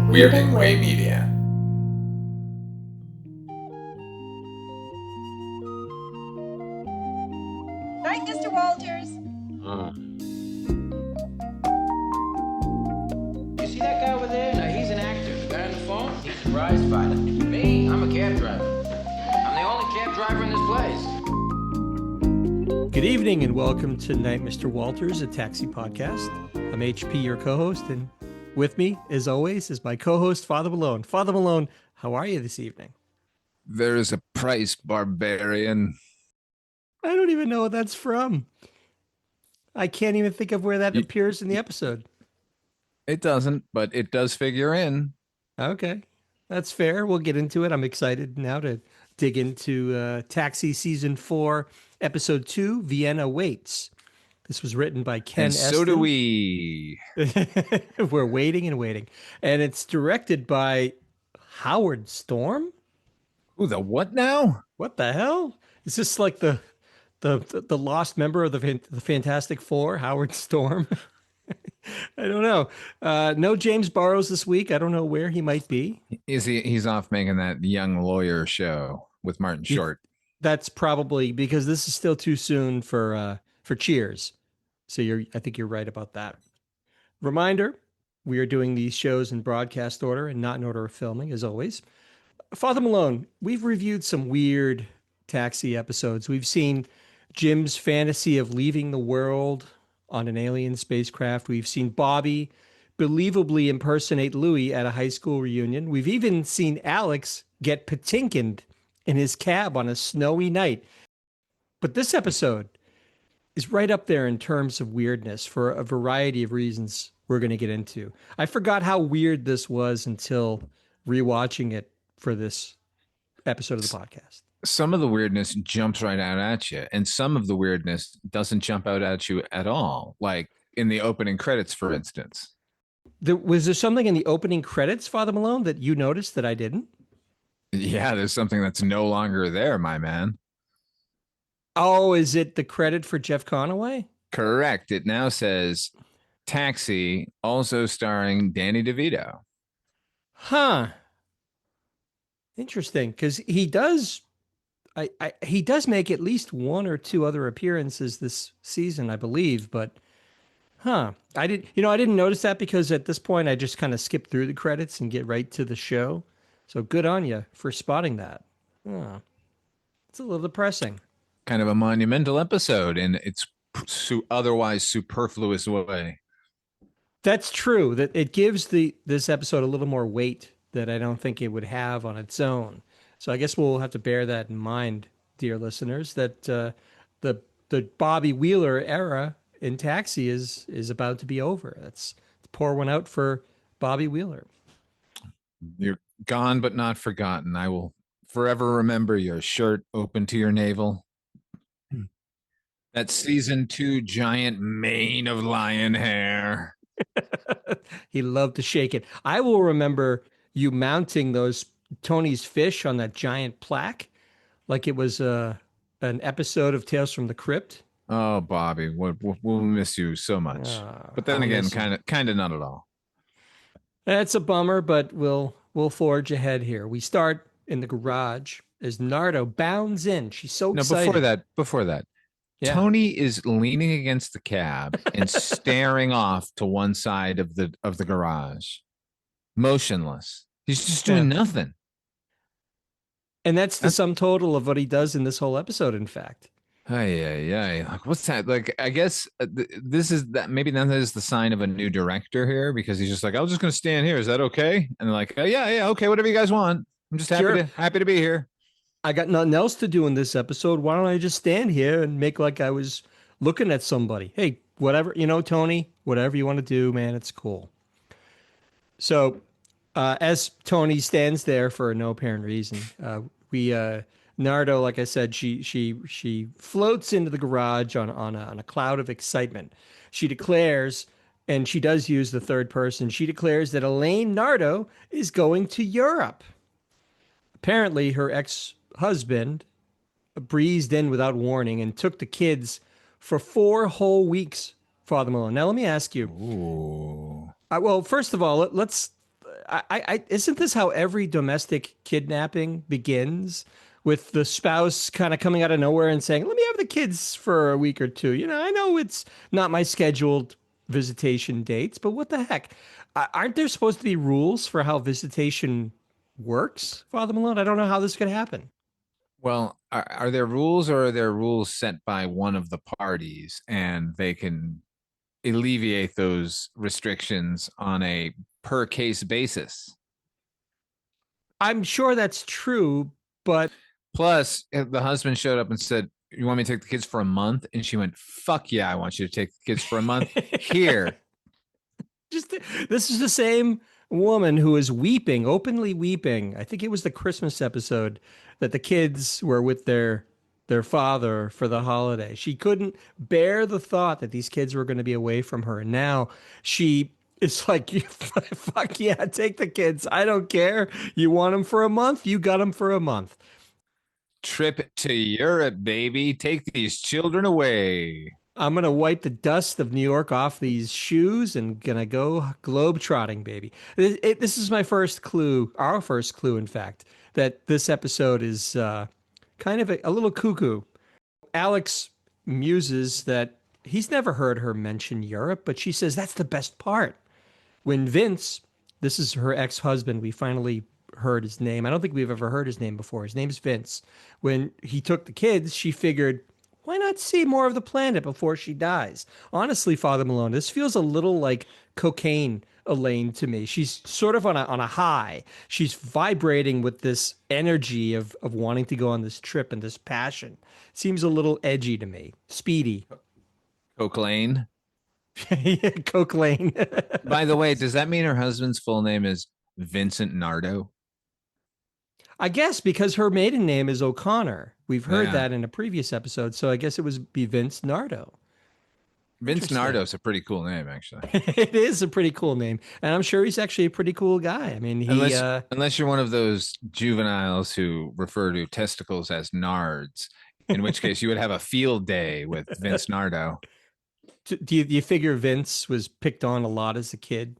We're in Way Media. Right, Mr. Walters? You see that guy over there? Now, he's an actor. The guy on the phone, he's a prize fighter. Me, I'm a cab driver. I'm the only cab driver in this place. Good evening and welcome to Night Mr. Walters, a taxi podcast. I'm HP, your co-host, and with me, as always, is my co-host, Father Malone. Father Malone, how are you this evening? There is a price, barbarian. I don't even know what that's from. I can't even think of where that appears in the episode. It doesn't, but it does figure in. Okay, that's fair. We'll get into it. I'm excited now to dig into Taxi Season 4, Episode 2, Vienna Waits. This was written by Ken And Eston. so do we. We're waiting and waiting. And it's directed by Howard Storm? Ooh, the what now? What the hell? Is this like the lost member of the Fantastic Four, Howard Storm? I don't know. No James Burrows this week. I don't know where he might be. He's off making that young lawyer show with Martin Short. That's probably because this is still too soon for Cheers. So I think you're right about that. Reminder, we are doing these shows in broadcast order and not in order of filming, as always. Father Malone, we've reviewed some weird taxi episodes. We've seen Jim's fantasy of leaving the world on an alien spacecraft. We've seen Bobby believably impersonate Louis at a high school reunion. We've even seen Alex get patinkined in his cab on a snowy night. But this episode is right up there in terms of weirdness for a variety of reasons we're going to get into. I forgot how weird this was until rewatching it for this episode of the podcast. Some of the weirdness jumps right out at you, and some of the weirdness doesn't jump out at you at all, like in the opening credits, for instance. Was there something in the opening credits, Father Malone, that you noticed that I didn't? Yeah, there's something that's no longer there, my man. Oh, is it the credit for Jeff Conaway? Correct. It now says Taxi, also starring Danny DeVito. Huh. Interesting, because he does make at least one or two other appearances this season, I believe, but I didn't notice that because at this point I just kind of skip through the credits and get right to the show. So good on you for spotting that. Oh, it's a little depressing. Kind of a monumental episode in its otherwise superfluous way. That's true. That it gives this episode a little more weight that I don't think it would have on its own. So I guess we'll have to bear that in mind, dear listeners, that the Bobby Wheeler era in Taxi is about to be over. Let's pour one out for Bobby Wheeler. You're gone but not forgotten. I will forever remember your shirt open to your navel. That season 2 giant mane of lion hair. He loved to shake it. I will remember you mounting those Tony's fish on that giant plaque like it was an episode of Tales from the Crypt. Oh, Bobby, we'll miss you so much. But then again, kind of not at all. That's a bummer, but we'll forge ahead here. We start in the garage as Nardo bounds in. She's so excited. Before that. Yeah. Tony is leaning against the cab and staring off to one side of the garage, motionless. He's just doing nothing. And that's the sum total of what he does in this whole episode, in fact. Hey. Like, what's that? Like, I guess this is that. Maybe that is the sign of a new director here because he's just like, I'm just going to stand here. Is that okay? And they're like, oh, yeah, okay, whatever you guys want. I'm just happy to be here. I got nothing else to do in this episode. Why don't I just stand here and make like I was looking at somebody? Hey, whatever, Tony, whatever you want to do, man, it's cool. So as Tony stands there for no apparent reason, Nardo, like I said, she floats into the garage on a cloud of excitement. She declares, and she does use the third person, she declares that Elaine Nardo is going to Europe. Apparently, her ex-husband breezed in without warning and took the kids for 4 whole weeks, Father Malone. Now, let me ask you. Ooh. Well, first of all, let's isn't this how every domestic kidnapping begins? With the spouse kind of coming out of nowhere and saying, "Let me have the kids for a week or two." I know it's not my scheduled visitation dates, but what the heck? Aren't there supposed to be rules for how visitation works, Father Malone? I don't know how this could happen. Well, are there rules, or are there rules set by one of the parties and they can alleviate those restrictions on a per case basis? I'm sure that's true, but Plus, the husband showed up and said, "You want me to take the kids for a month?" And she went, "Fuck yeah, I want you to take the kids for a month. Here." just this is the same woman who is weeping, openly weeping. I think it was the Christmas episode that the kids were with their father for the holiday. She couldn't bear the thought that these kids were going to be away from her. And now she is like, fuck yeah, take the kids. I don't care. You want them for a month? You got them for a month. Trip to Europe, baby. Take these children away. I'm gonna wipe the dust of New York off these shoes and gonna go globe trotting, baby. This is my first clue, our first clue, in fact, that this episode is kind of a little cuckoo. Alex muses that he's never heard her mention Europe, but she says that's the best part. When Vince, this is her ex-husband, we finally heard his name. I don't think we've ever heard his name before. His name's Vince. When he took the kids, she figured, why not see more of the planet before she dies? Honestly, Father Malone, this feels a little like cocaine Elaine to me. She's sort of on a high. She's vibrating with this energy of wanting to go on this trip and this passion. Seems a little edgy to me. Speedy. Coke Lane. Coke Lane. By the way, does that mean her husband's full name is Vincent Nardo? I guess because her maiden name is O'Connor. We've heard Yeah. that in a previous episode, so I guess it was be Vince Nardo. Vince Nardo's a pretty cool name, actually. It is a pretty cool name, and I'm sure he's actually a pretty cool guy. I mean, Unless you're one of those juveniles who refer to testicles as nards, in which case you would have a field day with Vince Nardo. do you figure Vince was picked on a lot as a kid?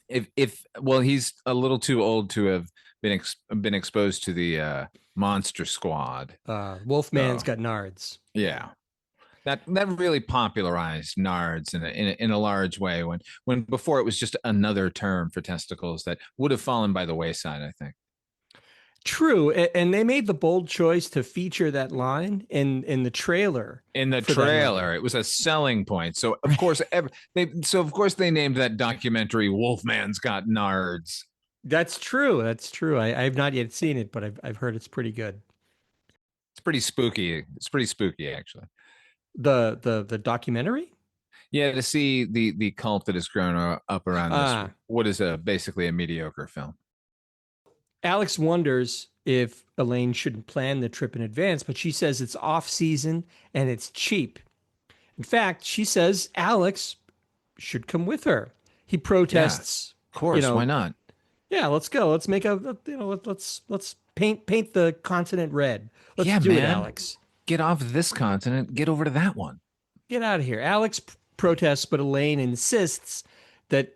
If well, he's a little too old to have been exposed to the Monster Squad. Wolfman's So, got nards. yeah. That really popularized nards in a large way when before it was just another term for testicles that would have fallen by the wayside, I think. True, and they made the bold choice to feature that line in the trailer. In the for that trailer, movie. it was a selling point. So of course, they named that documentary "Wolfman's Got Nards." That's true. That's true. I have not yet seen it, but I've heard it's pretty good. It's pretty spooky. It's pretty spooky, actually. The documentary. Yeah, to see the cult that has grown up around this, what is basically a mediocre film. Alex wonders if Elaine shouldn't plan the trip in advance, but she says it's off season and it's cheap. In fact, she says Alex should come with her. He protests. Of course, why not? Yeah, let's go. Let's make let's paint the continent red. Let's Yeah, do it, man. Alex. Get off this continent, get over to that one. Get out of here. Alex protests, but Elaine insists that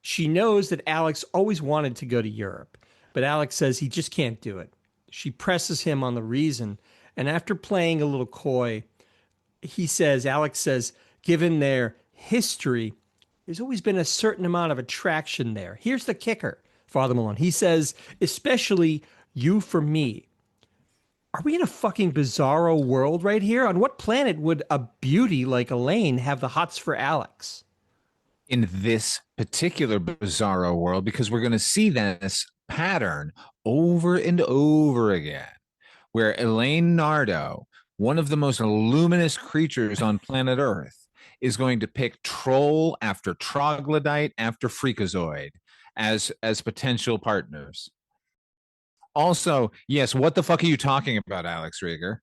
she knows that Alex always wanted to go to Europe, but Alex says he just can't do it. She presses him on the reason, and after playing a little coy, Alex says, given their history, there's always been a certain amount of attraction there. Here's the kicker, Father Malone. He says, especially you for me. Are we in a fucking bizarro world right here? On what planet would a beauty like Elaine have the hots for Alex? In this particular bizarro world, because we're going to see this pattern over and over again, where Elaine Nardo, one of the most luminous creatures on planet Earth, is going to pick troll after troglodyte after freakazoid as potential partners. Also, yes, what the fuck are you talking about, Alex Rieger?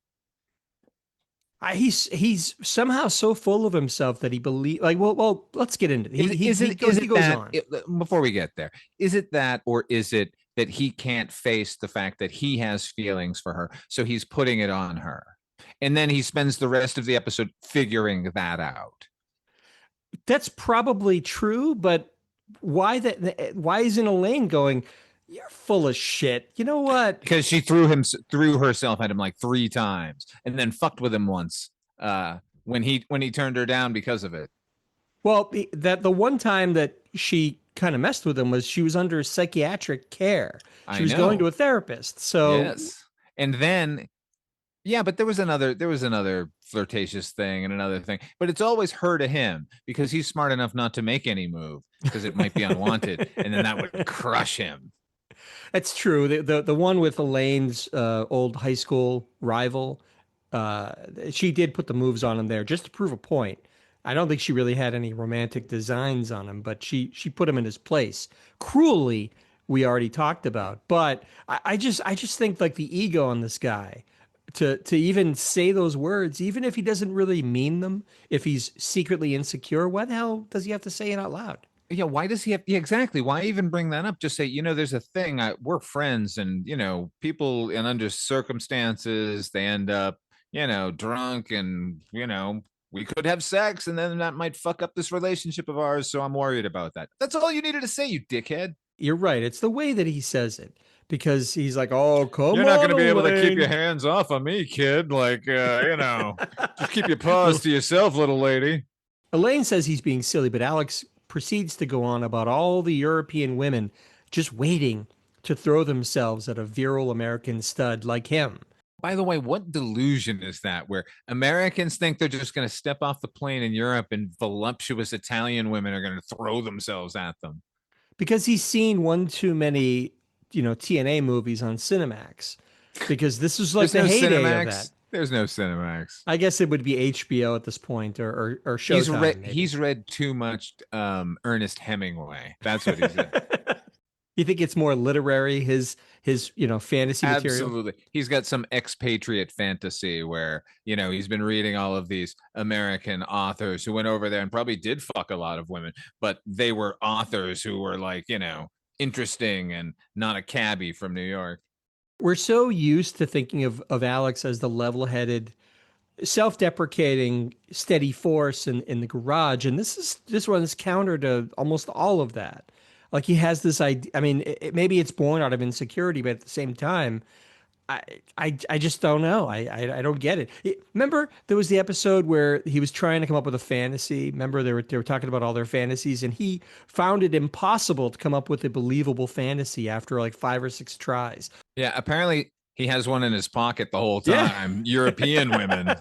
He's somehow so full of himself that he believes. Like, well, let's get into it. He goes on. Before we get there, is it that, or is it that he can't face the fact that he has feelings for her, so he's putting it on her, and then he spends the rest of the episode figuring that out? That's probably true, but why isn't Elaine going, you're full of shit. You know what? Because she threw herself at him like 3 times and then fucked with him once when he turned her down because of it. Well, the one time that she kind of messed with him was she was under psychiatric care. She I was going to know. a therapist. So Yes. And then yeah, but there was another flirtatious thing and another thing. But it's always her to him because he's smart enough not to make any move because it might be unwanted. And then that would crush him. that's true. The one with Elaine's old high school rival, uh, she did put the moves on him there just to prove a point. I don't think she really had any romantic designs on him, but she put him in his place cruelly. We already talked about, but I just think like the ego on this guy to even say those words, even if he doesn't really mean them, if he's secretly insecure, what the hell does he have to say it out loud? Yeah, why does he have yeah, exactly? Why even bring that up? Just say, there's a thing. We're friends, and people in under circumstances they end up, drunk, and we could have sex, and then that might fuck up this relationship of ours. So I'm worried about that. That's all you needed to say, you dickhead. You're right. It's the way that he says it because he's like, "Oh, come You're not going on, to be able to keep your Elaine." hands off of me, kid. Like, just keep your paws to yourself, little lady. Elaine says he's being silly, but Alex proceeds to go on about all the European women just waiting to throw themselves at a virile American stud like him. By the way, what delusion is that where Americans think they're just going to step off the plane in Europe and voluptuous Italian women are going to throw themselves at them? Because he's seen one too many, TNA movies on Cinemax. Because this is like There's the no heyday of that. Cinemax. There's no Cinemax. I guess it would be HBO at this point or Showtime. He's read too much Ernest Hemingway. That's what he's read. You think it's more literary, his fantasy material? Absolutely. He's got some expatriate fantasy where, he's been reading all of these American authors who went over there and probably did fuck a lot of women, but they were authors who were like, interesting and not a cabbie from New York. We're so used to thinking of Alex as the level-headed, self-deprecating, steady force in the garage, and this runs counter to almost all of that. Like he has this idea. I mean, maybe it's born out of insecurity, but at the same time, I just don't know. I don't get it. Remember, there was the episode where he was trying to come up with a fantasy. Remember, they were talking about all their fantasies, and he found it impossible to come up with a believable fantasy after like 5 or 6 tries. Yeah, apparently he has one in his pocket the whole Yeah. time. European women.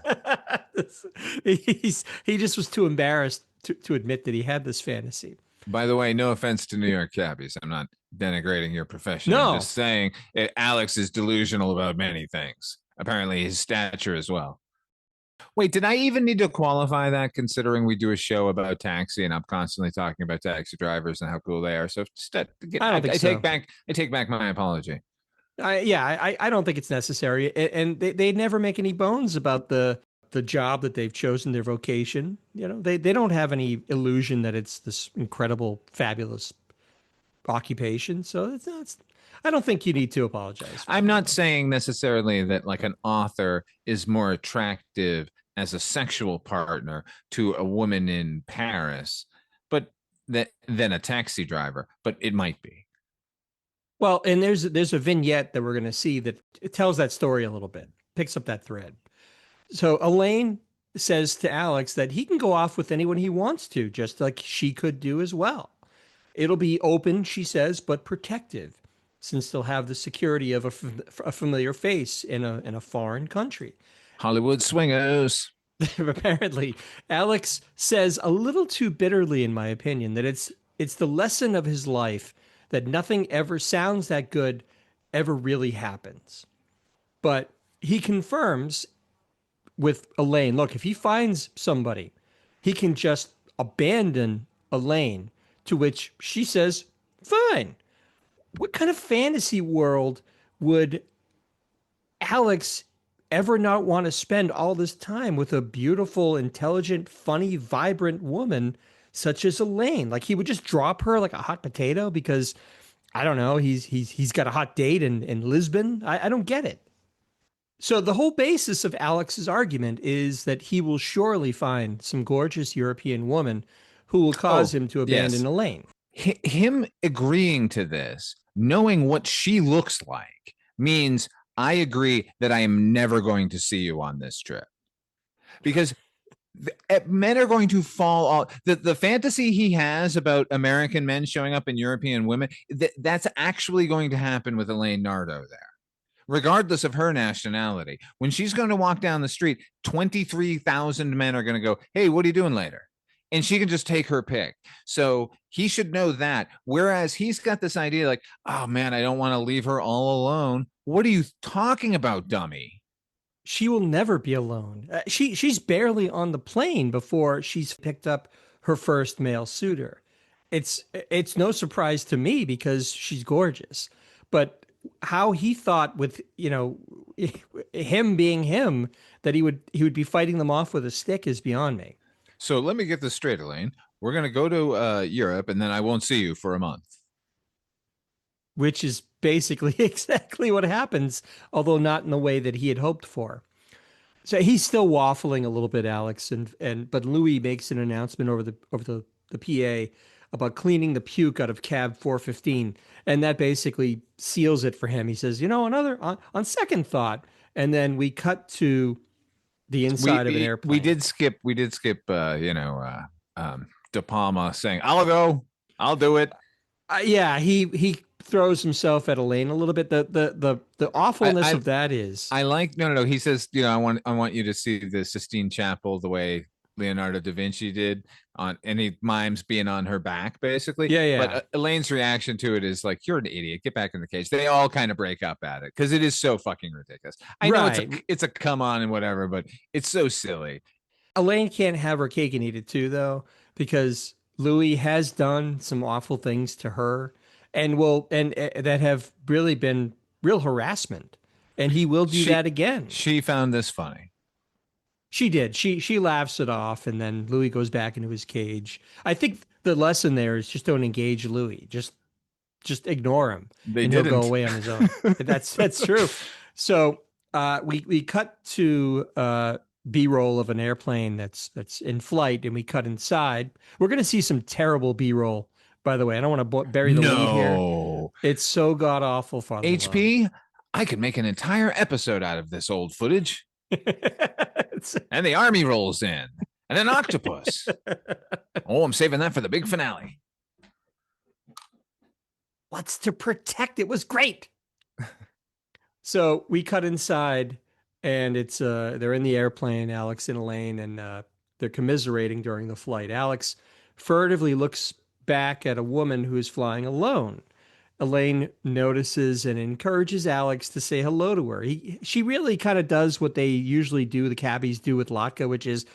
He just was too embarrassed to admit that he had this fantasy. By the way, no offense to New York cabbies. I'm not denigrating your profession. No. I'm just saying Alex is delusional about many things. Apparently his stature as well. Wait, did I even need to qualify that considering we do a show about taxi and I'm constantly talking about taxi drivers and how cool they are? So I take back my apology. I don't think it's necessary. And they never make any bones about the job that they've chosen, their vocation. They don't have any illusion that it's this incredible, fabulous occupation. So I don't think you need to apologize. I'm not saying necessarily that like an author is more attractive as a sexual partner to a woman in Paris, but than a taxi driver, but it might be. Well, and there's a vignette that we're going to see that it tells that story a little bit, picks up that thread. So Elaine says to Alex that he can go off with anyone he wants to, just like she could do as well. It'll be open, she says, but protective, since they'll have the security of a familiar face in a foreign country. Hollywood swingers. Apparently, Alex says a little too bitterly, in my opinion, that it's the lesson of his life that nothing ever sounds that good ever really happens. But he confirms with Elaine, look, if he finds somebody, he can just abandon Elaine, to which she says, fine. What kind of fantasy world would Alex ever not want to spend all this time with a beautiful, intelligent, funny, vibrant woman such as Elaine? Like he would just drop her like a hot potato because, I don't know, he's got a hot date in Lisbon. I don't get it. So the whole basis of Alex's argument is that he will surely find some gorgeous European woman who will cause him to abandon Elaine. him agreeing to this, knowing what she looks like, means I agree that I am never going to see you on this trip. Because men are going to fall off. The fantasy he has about American men showing up in European women, that's actually going to happen with Elaine Nardo there, regardless of her nationality. When she's going to walk down the street, 23,000 men are going to go, hey, what are you doing later? And she can just take her pick. So he should know that. Whereas he's got this idea like, oh man, I don't want to leave her all alone. What are you talking about, dummy? She will never be alone. She's barely on the plane before she's picked up her first male suitor. It's no surprise to me because she's gorgeous. But how he thought with, him being him, that he would be fighting them off with a stick is beyond me. So let me get this straight, Elaine. We're going to go to Europe, and then I won't see you for a month. Which is basically exactly what happens, although not in the way that he had hoped for. So he's still waffling a little bit, Alex, but Louis makes an announcement over the PA about cleaning the puke out of cab 415, and that basically seals it for him. He says, on second thought, and then we cut to the inside of an airplane. We did skip De Palma saying, I'll do it. Yeah, he throws himself at Elaine a little bit. The awfulness of that is, I like no. He says, I want you to see the Sistine Chapel the way Leonardo da Vinci did, and he mimes being on her back, basically. Yeah. But Elaine's reaction to it is like, you're an idiot. Get back in the cage. They all kind of break up at it because it is so fucking ridiculous. I know it's a come on and whatever, but it's so silly. Elaine can't have her cake and eat it too, though, because Louis has done some awful things to her, and that have really been real harassment, and he will do that again. She found this funny. She did. She laughs it off, and then Louis goes back into his cage. I think the lesson there is just don't engage Louis. Just ignore him. He'll go away on his own. That's true. So we cut to B-roll of an airplane that's in flight, and we cut inside. We're going to see some terrible B-roll, by the way. I don't want to bury the lead here. It's so god awful, Father HP, Malone. I could make an entire episode out of this old footage. And the army rolls in, and an octopus. Oh, I'm saving that for the big finale. What's to protect? It was great. So we cut inside, and it's they're in the airplane, Alex and Elaine, and they're commiserating during the flight. Alex furtively looks back at a woman who is flying alone. Elaine notices and encourages Alex to say hello to her. She really kind of does what they usually do, the cabbies do with Latka, which is,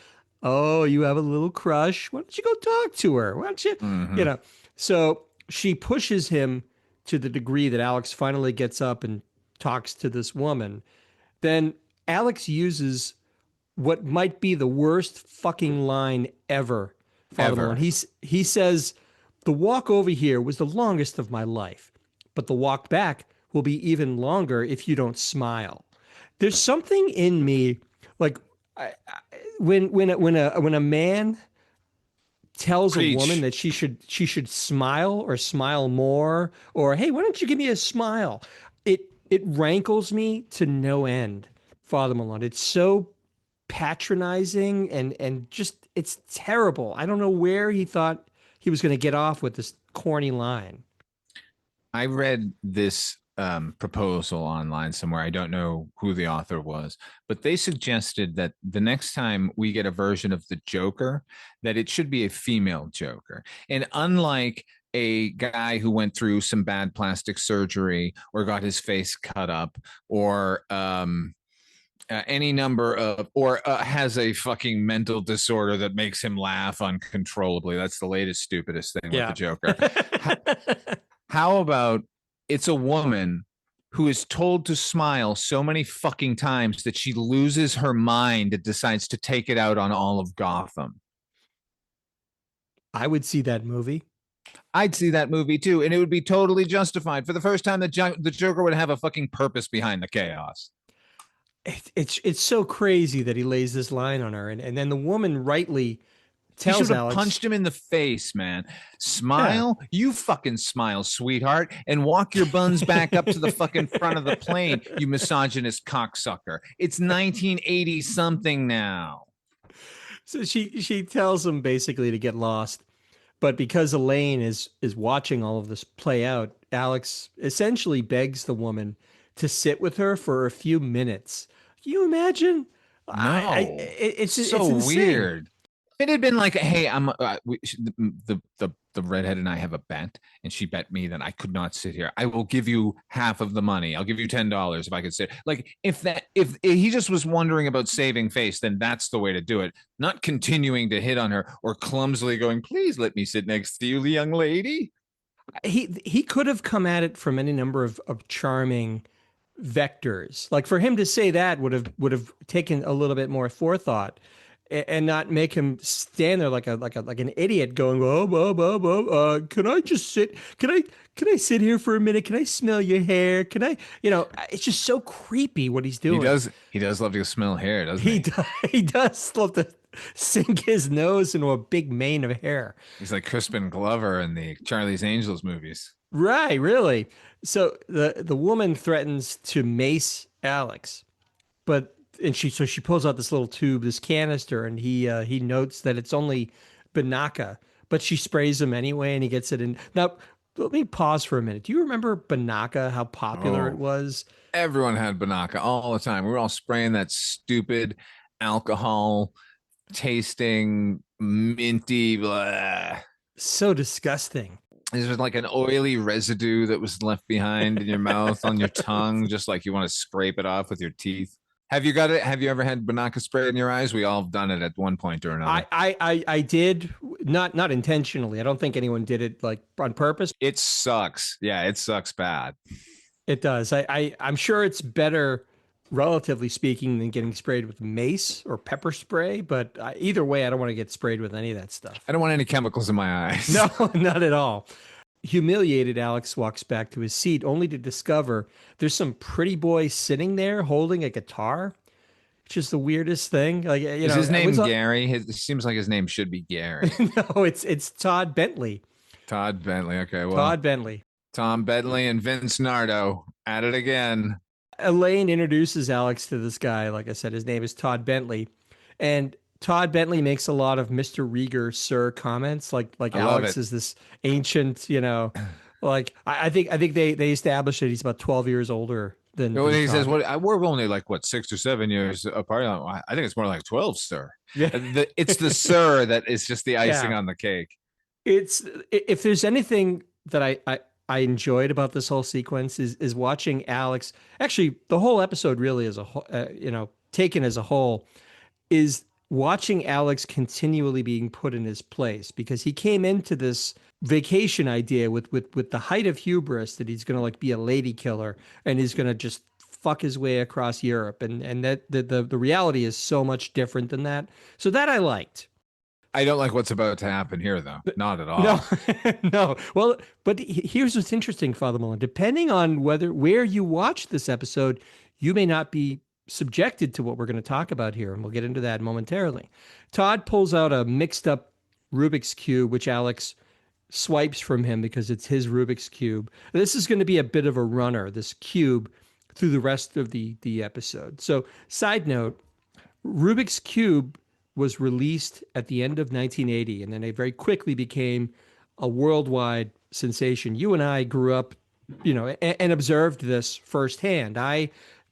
oh, you have a little crush. Why don't you go talk to her? Why don't you, So she pushes him to the degree that Alex finally gets up and talks to this woman. Then Alex uses what might be the worst fucking line ever. Father Malone. He says, the walk over here was the longest of my life, but the walk back will be even longer if you don't smile. There's something in me, like when a man tells a woman that she should smile or smile more, or hey, why don't you give me a smile? It rankles me to no end, Father Malone. It's so patronizing and just it's terrible. I don't know where he thought he was going to get off with this corny line. I read this proposal online somewhere. I don't know who the author was, but they suggested that the next time we get a version of the Joker, that it should be a female Joker. And unlike a guy who went through some bad plastic surgery or got his face cut up or any number of, or has a fucking mental disorder that makes him laugh uncontrollably. That's the latest, stupidest thing with the Joker. How about it's a woman who is told to smile so many fucking times that she loses her mind and decides to take it out on all of Gotham? I would see that movie. I'd see that movie too, and it would be totally justified. For the first time, the Joker would have a fucking purpose behind the chaos. It's so crazy that he lays this line on her, and then the woman rightly He tells should have Alex, punched him in the face, man. Smile. You fucking smile, sweetheart, and walk your buns back up to the fucking front of the plane, you misogynist cocksucker. It's 1980 something now. so she tells him basically to get lost. But because Elaine is watching all of this play out, Alex essentially begs the woman to sit with her for a few minutes. Can you imagine? No, It's so insane. weird. If it had been like, hey, the redhead and I have a bet, and she bet me that I could not sit here. I will give you half of the money. I'll give you $10 if I could sit. Like, if he just was wondering about saving face, then that's the way to do it. Not continuing to hit on her or clumsily going, please let me sit next to you, young lady. He could have come at it from any number of charming vectors. Like for him to say that would have taken a little bit more forethought and not make him stand there like an idiot going, can I just sit? Can I sit here for a minute? Can I smell your hair? Can I, it's just so creepy what he's doing. He does love to smell hair, doesn't he? He does love to sink his nose into a big mane of hair. He's like Crispin Glover in the Charlie's Angels movies. Right, really. So the woman threatens to mace Alex, but she pulls out this little tube, this canister, and he notes that it's only Banaka, but she sprays him anyway, and he gets it in. Now, let me pause for a minute. Do you remember Banaka? How popular it was? Everyone had Banaka all the time. We were all spraying that stupid alcohol tasting minty blah. So disgusting. This was like an oily residue that was left behind in your mouth, on your tongue, just like you want to scrape it off with your teeth. Have you got it? Have you ever had Banaka spray in your eyes? We all have done it at one point or another. I did, not intentionally. I don't think anyone did it like on purpose. It sucks. Yeah, it sucks bad. It does. I'm sure it's better, relatively speaking, than getting sprayed with mace or pepper spray. But either way, I don't want to get sprayed with any of that stuff. I don't want any chemicals in my eyes. No, not at all. Humiliated, Alex walks back to his seat only to discover there's some pretty boy sitting there holding a guitar, which is the weirdest thing. Like, is his name Gary? It seems like his name should be Gary. No, it's Todd Bentley. Todd Bentley. Okay, well, Todd Bentley. Tom Bentley and Vince Nardo at it again. Elaine introduces Alex to this guy. Like I said, his name is Todd Bentley, and Todd Bentley makes a lot of Mr. Rieger, sir comments. Like Alex is this ancient, like I think they established that he's about 12 years older than. When he Todd. says, we're only like 6 or 7 years apart. I think it's more like 12, sir. Yeah. It's the sir that is just the icing on the cake. If there's anything that I enjoyed about this whole sequence is watching Alex. Actually, the whole episode really as a whole, taken as a whole, is watching Alex continually being put in his place, because he came into this vacation idea with the height of hubris that he's going to like be a lady killer and he's going to just fuck his way across Europe, and that the reality is so much different than that. So that I liked. I don't like what's about to happen here, though. Not at all. No, no. Well, but here's what's interesting, Father Malone. Depending on where you watch this episode, you may not be subjected to what we're going to talk about here, and we'll get into that momentarily. Todd pulls out a mixed up Rubik's Cube, which Alex swipes from him because it's his Rubik's Cube. This is going to be a bit of a runner, this cube, through the rest of the episode. So, side note, Rubik's Cube was released at the end of 1980, and then it very quickly became a worldwide sensation. You and I grew up, and observed this firsthand. I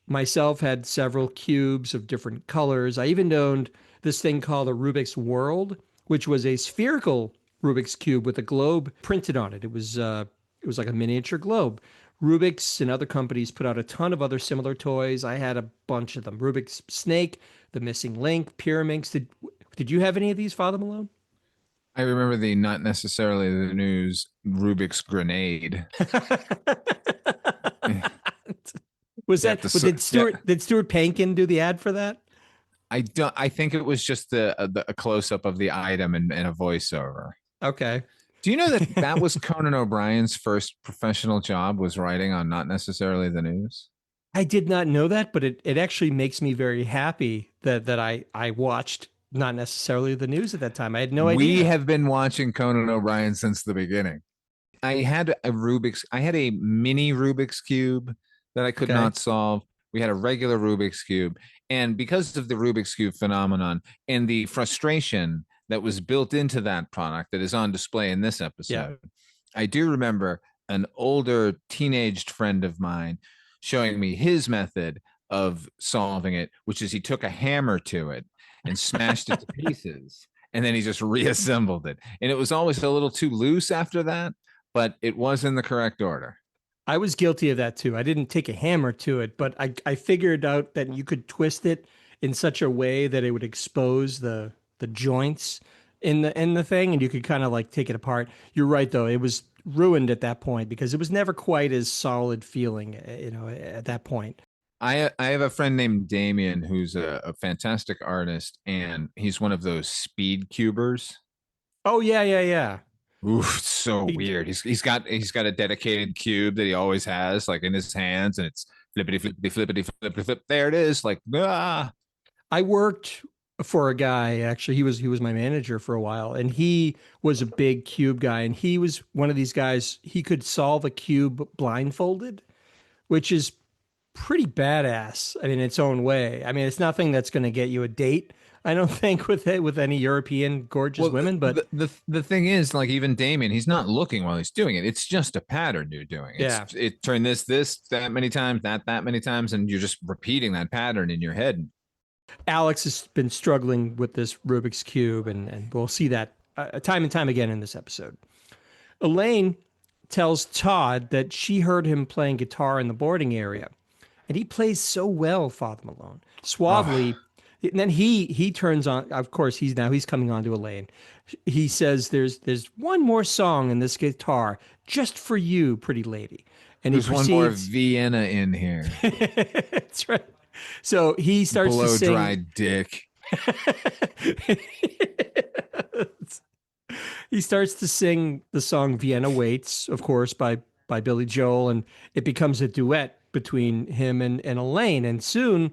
myself had several cubes of different colors. I even owned this thing called a Rubik's World, which was a spherical Rubik's Cube with a globe printed on it. It was like a miniature globe. Rubik's and other companies put out a ton of other similar toys. I had a bunch of them. Rubik's Snake, the Missing Link, Pyraminx. Did you have any of these, Father Malone? I remember the not necessarily the news Rubik's Grenade. Did Stuart Pankin do the ad for that? I think it was just a close up of the item and a voiceover. Okay. Do you know that was Conan O'Brien's first professional job, was writing on not necessarily the news? I did not know that, but it actually makes me very happy that I watched not necessarily the news at that time. I had no We idea. have been watching Conan O'Brien since the beginning. I had a mini Rubik's Cube that I could Okay. not solve. We had a regular Rubik's Cube. And because of the Rubik's Cube phenomenon and the frustration that was built into that product that is on display in this Yeah. episode, I do remember an older teenaged friend of mine showing me his method of solving it, which is he took a hammer to it and smashed it to pieces. And then he just reassembled it. And it was always a little too loose after that, but it was in the correct order. I was guilty of that too. I didn't take a hammer to it, but I figured out that you could twist it in such a way that it would expose the joints in the thing, and you could kind of like take it apart. You're right though; it was ruined at that point because it was never quite as solid feeling, at that point. I have a friend named Damien who's a fantastic artist, and he's one of those speed cubers. Oh yeah, yeah, yeah. Oof, it's so He, weird. He's got a dedicated cube that he always has, like in his hands, and it's flippity flippity flippity flippity flip. There it is. Like I worked for a guy actually. He was my manager for a while, and he was a big cube guy, and he was one of these guys. He could solve a cube blindfolded, which is pretty badass. I mean, its own way. I mean, it's nothing that's going to get you a date. I don't think with it with any European gorgeous women, but the thing is, like even Damien, he's not looking while he's doing it. It's just a pattern you're doing. yeah, It turn this that many times, that many times, and you're just repeating that pattern in your head. Alex has been struggling with this Rubik's cube, and we'll see that time and time again in this episode. Elaine tells Todd that she heard him playing guitar in the boarding area, and he plays so well, Father Malone, suavely. And then he turns on. Of course, he's coming on to Elaine. He says, "There's one more song in this guitar just for you, pretty lady." And There's he one more proceeds. Vienna in here. That's right. So he starts to Blow sing. dried dick. He starts to sing the song Vienna Waits, of course, by Billy Joel, and it becomes a duet between him and Elaine. And soon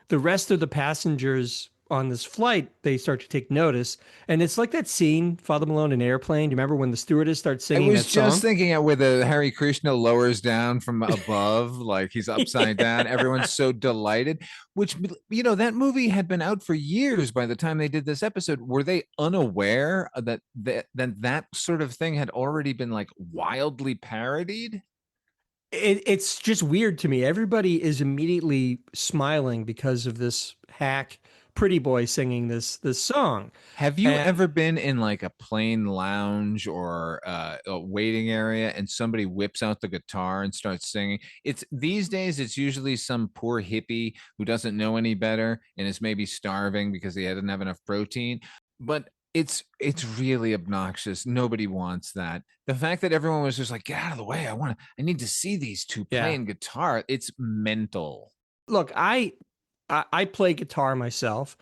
the rest of the passengers on this flight, they start to take notice. And it's like that scene, Father Malone in Airplane. Do you remember when the stewardess starts I singing was that just song? thinking where the Hare Krishna lowers down from above, like he's upside down. Everyone's so delighted. Which that movie had been out for years by the time they did this episode. Were they unaware that sort of thing had already been like wildly parodied? It's just weird to me. Everybody is immediately smiling because of this hack pretty boy singing this song. Have you And ever been in like a plane lounge or a waiting area and somebody whips out the guitar and starts singing? It's these days it's usually some poor hippie who doesn't know any better and is maybe starving because he didn't have enough protein. But it's really obnoxious. Nobody wants that. The fact that everyone was just like, get out of the way. I need to see these two yeah, playing guitar. It's mental. look, I play guitar myself.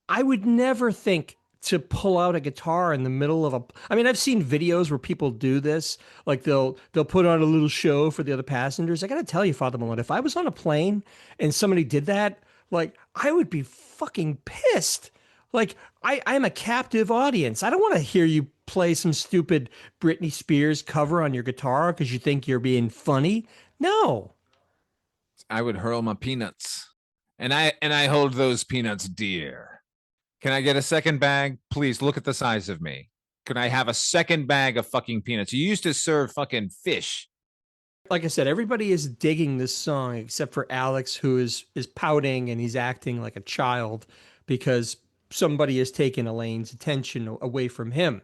I would never think to pull out a guitar in the middle of a. I mean, I've seen videos where people do this. Like they'll put on a little show for the other passengers. I got to tell you, Father Malone, if I was on a plane and somebody did that, like I would be fucking pissed. Like I'm a captive audience. I don't want to hear you play some stupid Britney Spears cover on your guitar because you think you're being funny. No. I would hurl my peanuts. And I hold those peanuts dear. Can I get a second bag? Please look at the size of me. Can I have a second bag of fucking peanuts? You used to serve fucking fish. Like I said, everybody is digging this song except for Alex, who is pouting and he's acting like a child because somebody has taken Elaine's attention away from him.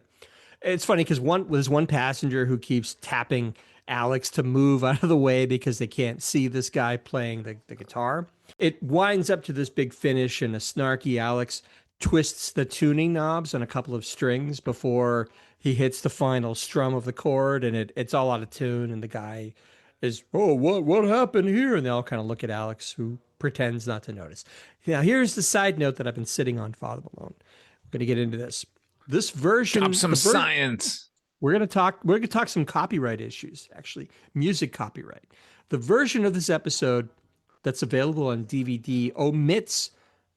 It's funny because there's one passenger who keeps tapping Alex to move out of the way because they can't see this guy playing the guitar. It winds up to this big finish, and a snarky Alex twists the tuning knobs on a couple of strings before he hits the final strum of the chord, and it's all out of tune. And the guy is, oh, what happened here? And they all kind of look at Alex, who pretends not to notice. Now, here's the side note that I've been sitting on, Father Malone. We're going to get into this. This version, Drop some science. we're gonna talk some copyright issues, actually, music copyright. The version of this episode that's available on DVD omits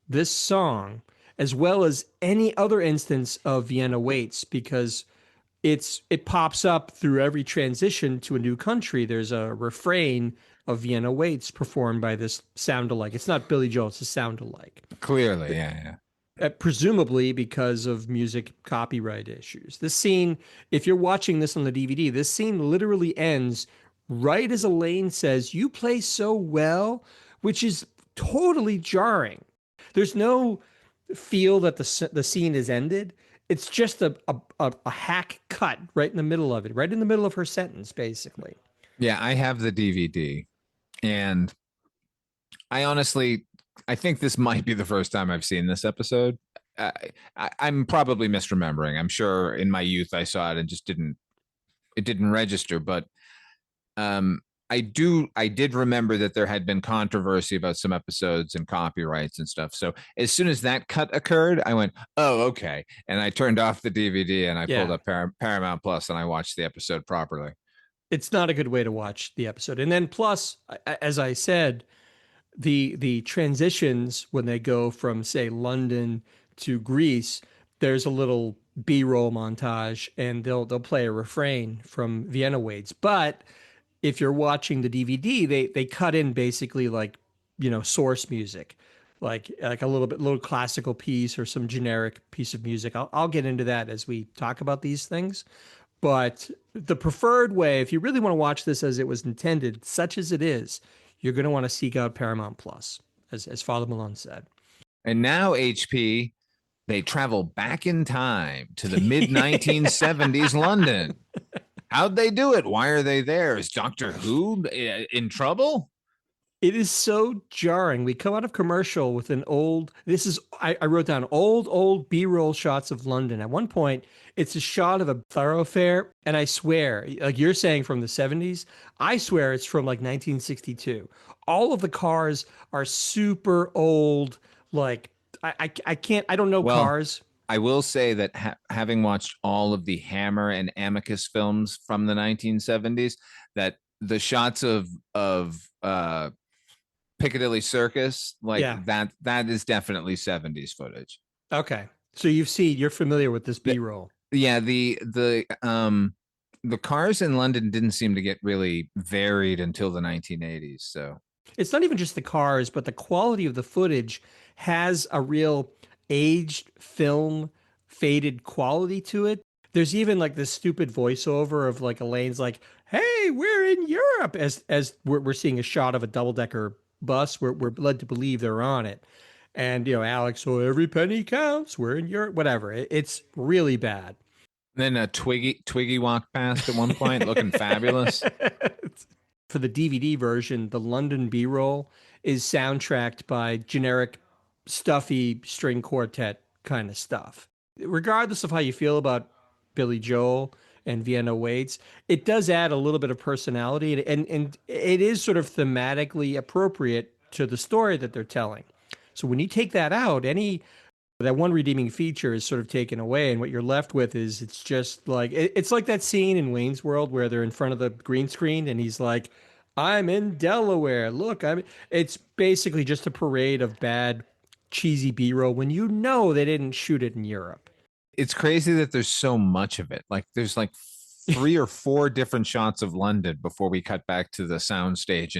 this song, as well as any other instance of Vienna Waits, because it pops up through every transition to a new country. There's a refrain of Vienna Waits performed by this sound alike. It's not Billy Joel, it's a sound alike. Clearly, yeah. Presumably because of music copyright issues. This scene, if you're watching this on the DVD, this scene literally ends right as Elaine says, "You play so well," which is totally jarring. There's no feel that the scene is ended. It's just a hack cut right in the middle of it, right in the middle of her sentence, basically. Yeah, I have the DVD, and I think this might be the first time I've seen this episode. I'm probably misremembering. I'm sure in my youth I saw it and just didn't register. But I did remember that there had been controversy about some episodes and copyrights and stuff. So as soon as that cut occurred, I went, "Oh, okay," and I turned off the DVD and I pulled up Paramount Plus and I watched the episode properly. It's not a good way to watch the episode. And then plus, as I said, the transitions when they go from, say, London to Greece, there's a little B-roll montage and they'll play a refrain from Vienna Waits. But if you're watching the DVD, they cut in basically like, source music, like a little classical piece or some generic piece of music. I'll get into that as we talk about these things. But the preferred way, if you really want to watch this as it was intended, such as it is, you're going to want to seek out Paramount Plus, as Father Malone said. And now HP, they travel back in time to the mid 1970s London. How'd they do it? Why are they there? Is Doctor Who in trouble? It is so jarring. We come out of commercial with an old, I wrote down old B-roll shots of London. At one point, it's a shot of a thoroughfare, and I swear, like you're saying from the 70s, I swear it's from like 1962. All of the cars are super old. Like, I can't, I don't know cars. I will say that having watched all of the Hammer and Amicus films from the 1970s, that the shots of Piccadilly Circus, that is definitely 70s footage. Okay. So you're familiar with this B-roll. Yeah, the cars in London didn't seem to get really varied until the 1980s. So it's not even just the cars, but the quality of the footage has a real aged film faded quality to it. There's even like this stupid voiceover of like Elaine's like, "Hey, we're in Europe," as we're seeing a shot of a double-decker bus. We're led to believe they're on it. And, Alex, so every penny counts. We're in Europe, whatever. It's really bad. Then a Twiggy walked past at one point looking fabulous. For the DVD version, the London B-roll is soundtracked by generic, stuffy string quartet kind of stuff. Regardless of how you feel about Billy Joel and Vienna Waits, it does add a little bit of personality, and it is sort of thematically appropriate to the story that they're telling. So when you take that out, that one redeeming feature is sort of taken away, and what you're left with is it's just like it's like that scene in Wayne's World where they're in front of the green screen and he's like, "I'm in Delaware. Look, it's basically just a parade of bad, cheesy B-roll when they didn't shoot it in Europe. It's crazy that there's so much of it. Like there's like 3 or 4 different shots of London before we cut back to the soundstage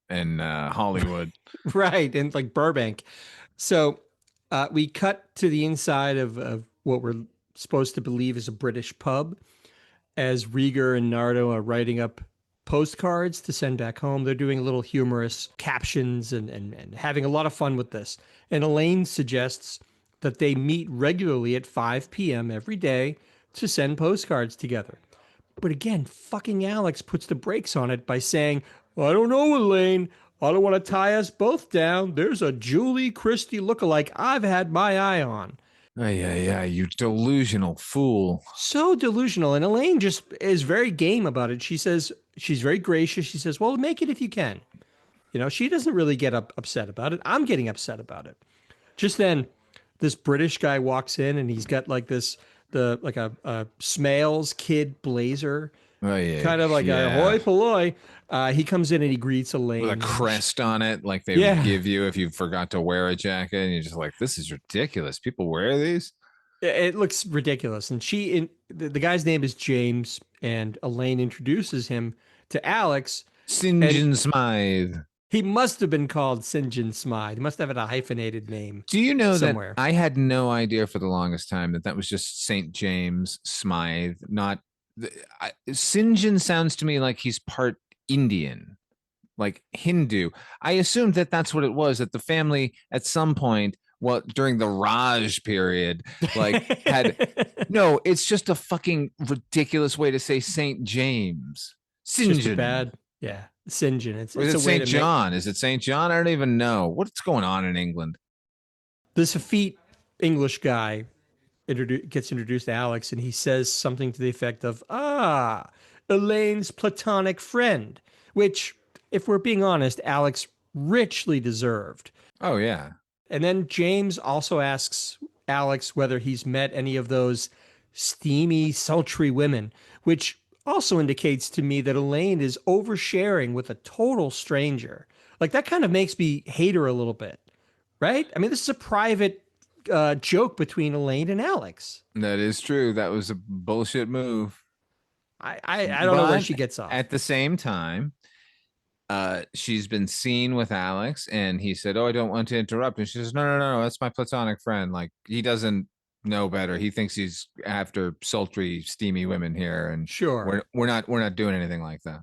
in Hollywood. Right, and like Burbank. So we cut to the inside of what we're supposed to believe is a British pub as Rieger and Nardo are writing up postcards to send back home. They're doing little humorous captions and having a lot of fun with this. And Elaine suggests that they meet regularly at 5 p.m. every day to send postcards together. But again, fucking Alex puts the brakes on it by saying, "I don't know, Elaine. I don't want to tie us both down. There's a Julie Christie lookalike I've had my eye on." Yeah, you delusional fool. So delusional. And Elaine just is very game about it. She says, she's very gracious. She says, "Well, make it if you can." She doesn't really get upset about it. I'm getting upset about it. Just then, this British guy walks in and he's got like a Smales kid blazer Oh yeah, kind of like a yeah. hoi polloi. He comes in and he greets With a Elaine. crest on it, like they would Yeah, give you if you forgot to wear a jacket, and you're just like, this is ridiculous. People wear these. it looks ridiculous. And the guy's name is James, and Elaine introduces him to Alex, St. and John Smythe. he must have been called St. John Smythe. He must have had a hyphenated name Do you know that somewhere. I had no idea for the longest time that that was just St. James Smythe, not St. John sounds to me like he's part Indian, like Hindu. I assumed that that's what it was, that the family at some point, well, during the Raj period, like had no, it's just a fucking ridiculous way to say St. James. It's just a Sinjin. bad, yeah, St. John. Or is It's it a way St. to make John? Is it St. John? I don't even know. What's going on in England? this effete English guy gets introduced to Alex, and he says something to the effect of, "Ah, Elaine's platonic friend," which, if we're being honest, Alex richly deserved. Oh, yeah. And then James also asks Alex whether he's met any of those steamy, sultry women, which also indicates to me that Elaine is oversharing with a total stranger. Like that kind of makes me hate her a little bit, right? I mean, this is a private joke between Elaine and Alex. That is true. That was a bullshit move. I don't know where But she gets off. at the same time, she's been seen with Alex, and he said, "Oh, I don't want to interrupt." And she says, "No, that's my platonic friend. Like he doesn't know better. He thinks he's after sultry, steamy women here, and Sure. we're not doing anything like that."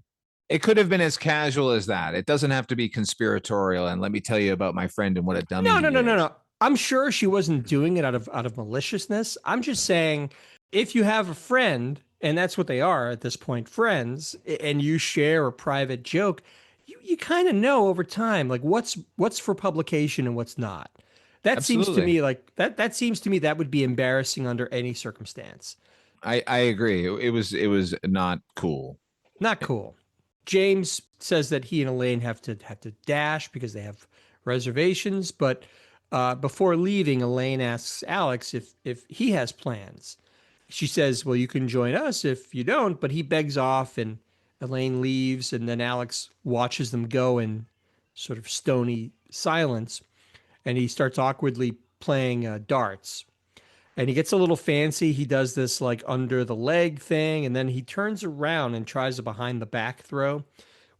It could have been as casual as that. It doesn't have to be conspiratorial. And let me tell you about my friend and what a dummy No, he no, no, no, is. no. I'm sure she wasn't doing it out of maliciousness. I'm just saying, if you have a friend, and that's what they are at this point, friends, and you share a private joke, you kind of know over time, like what's for publication and what's not. That seems to Absolutely. me like that seems to me that would be embarrassing under any circumstance. I agree. It was not cool. Not cool. James says that he and Elaine have to dash because they have reservations, but before leaving, Elaine asks Alex if he has plans. She says, "Well, you can join us if you don't," but he begs off, and Elaine leaves, and then Alex watches them go in sort of stony silence, and he starts awkwardly playing darts. And he gets a little fancy. He does this like under the leg thing, and then he turns around and tries a behind the back throw,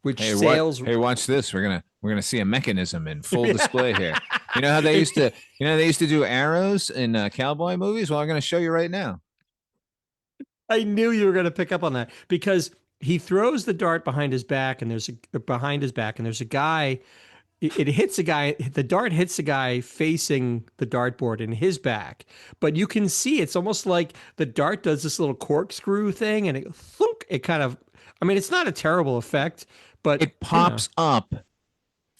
which Hey, what? sails. Hey, watch this. We're gonna see a mechanism in full display here. You know how they used to, they used to do arrows in cowboy movies. Well, I'm gonna show you right now. I knew you were going to pick up on that because he throws the dart behind his back, and there's a guy. It hits a guy. The dart hits a guy facing the dartboard in his back, but you can see it's almost like the dart does this little corkscrew thing, and it thunk, it kind of. I mean, it's not a terrible effect, but It pops up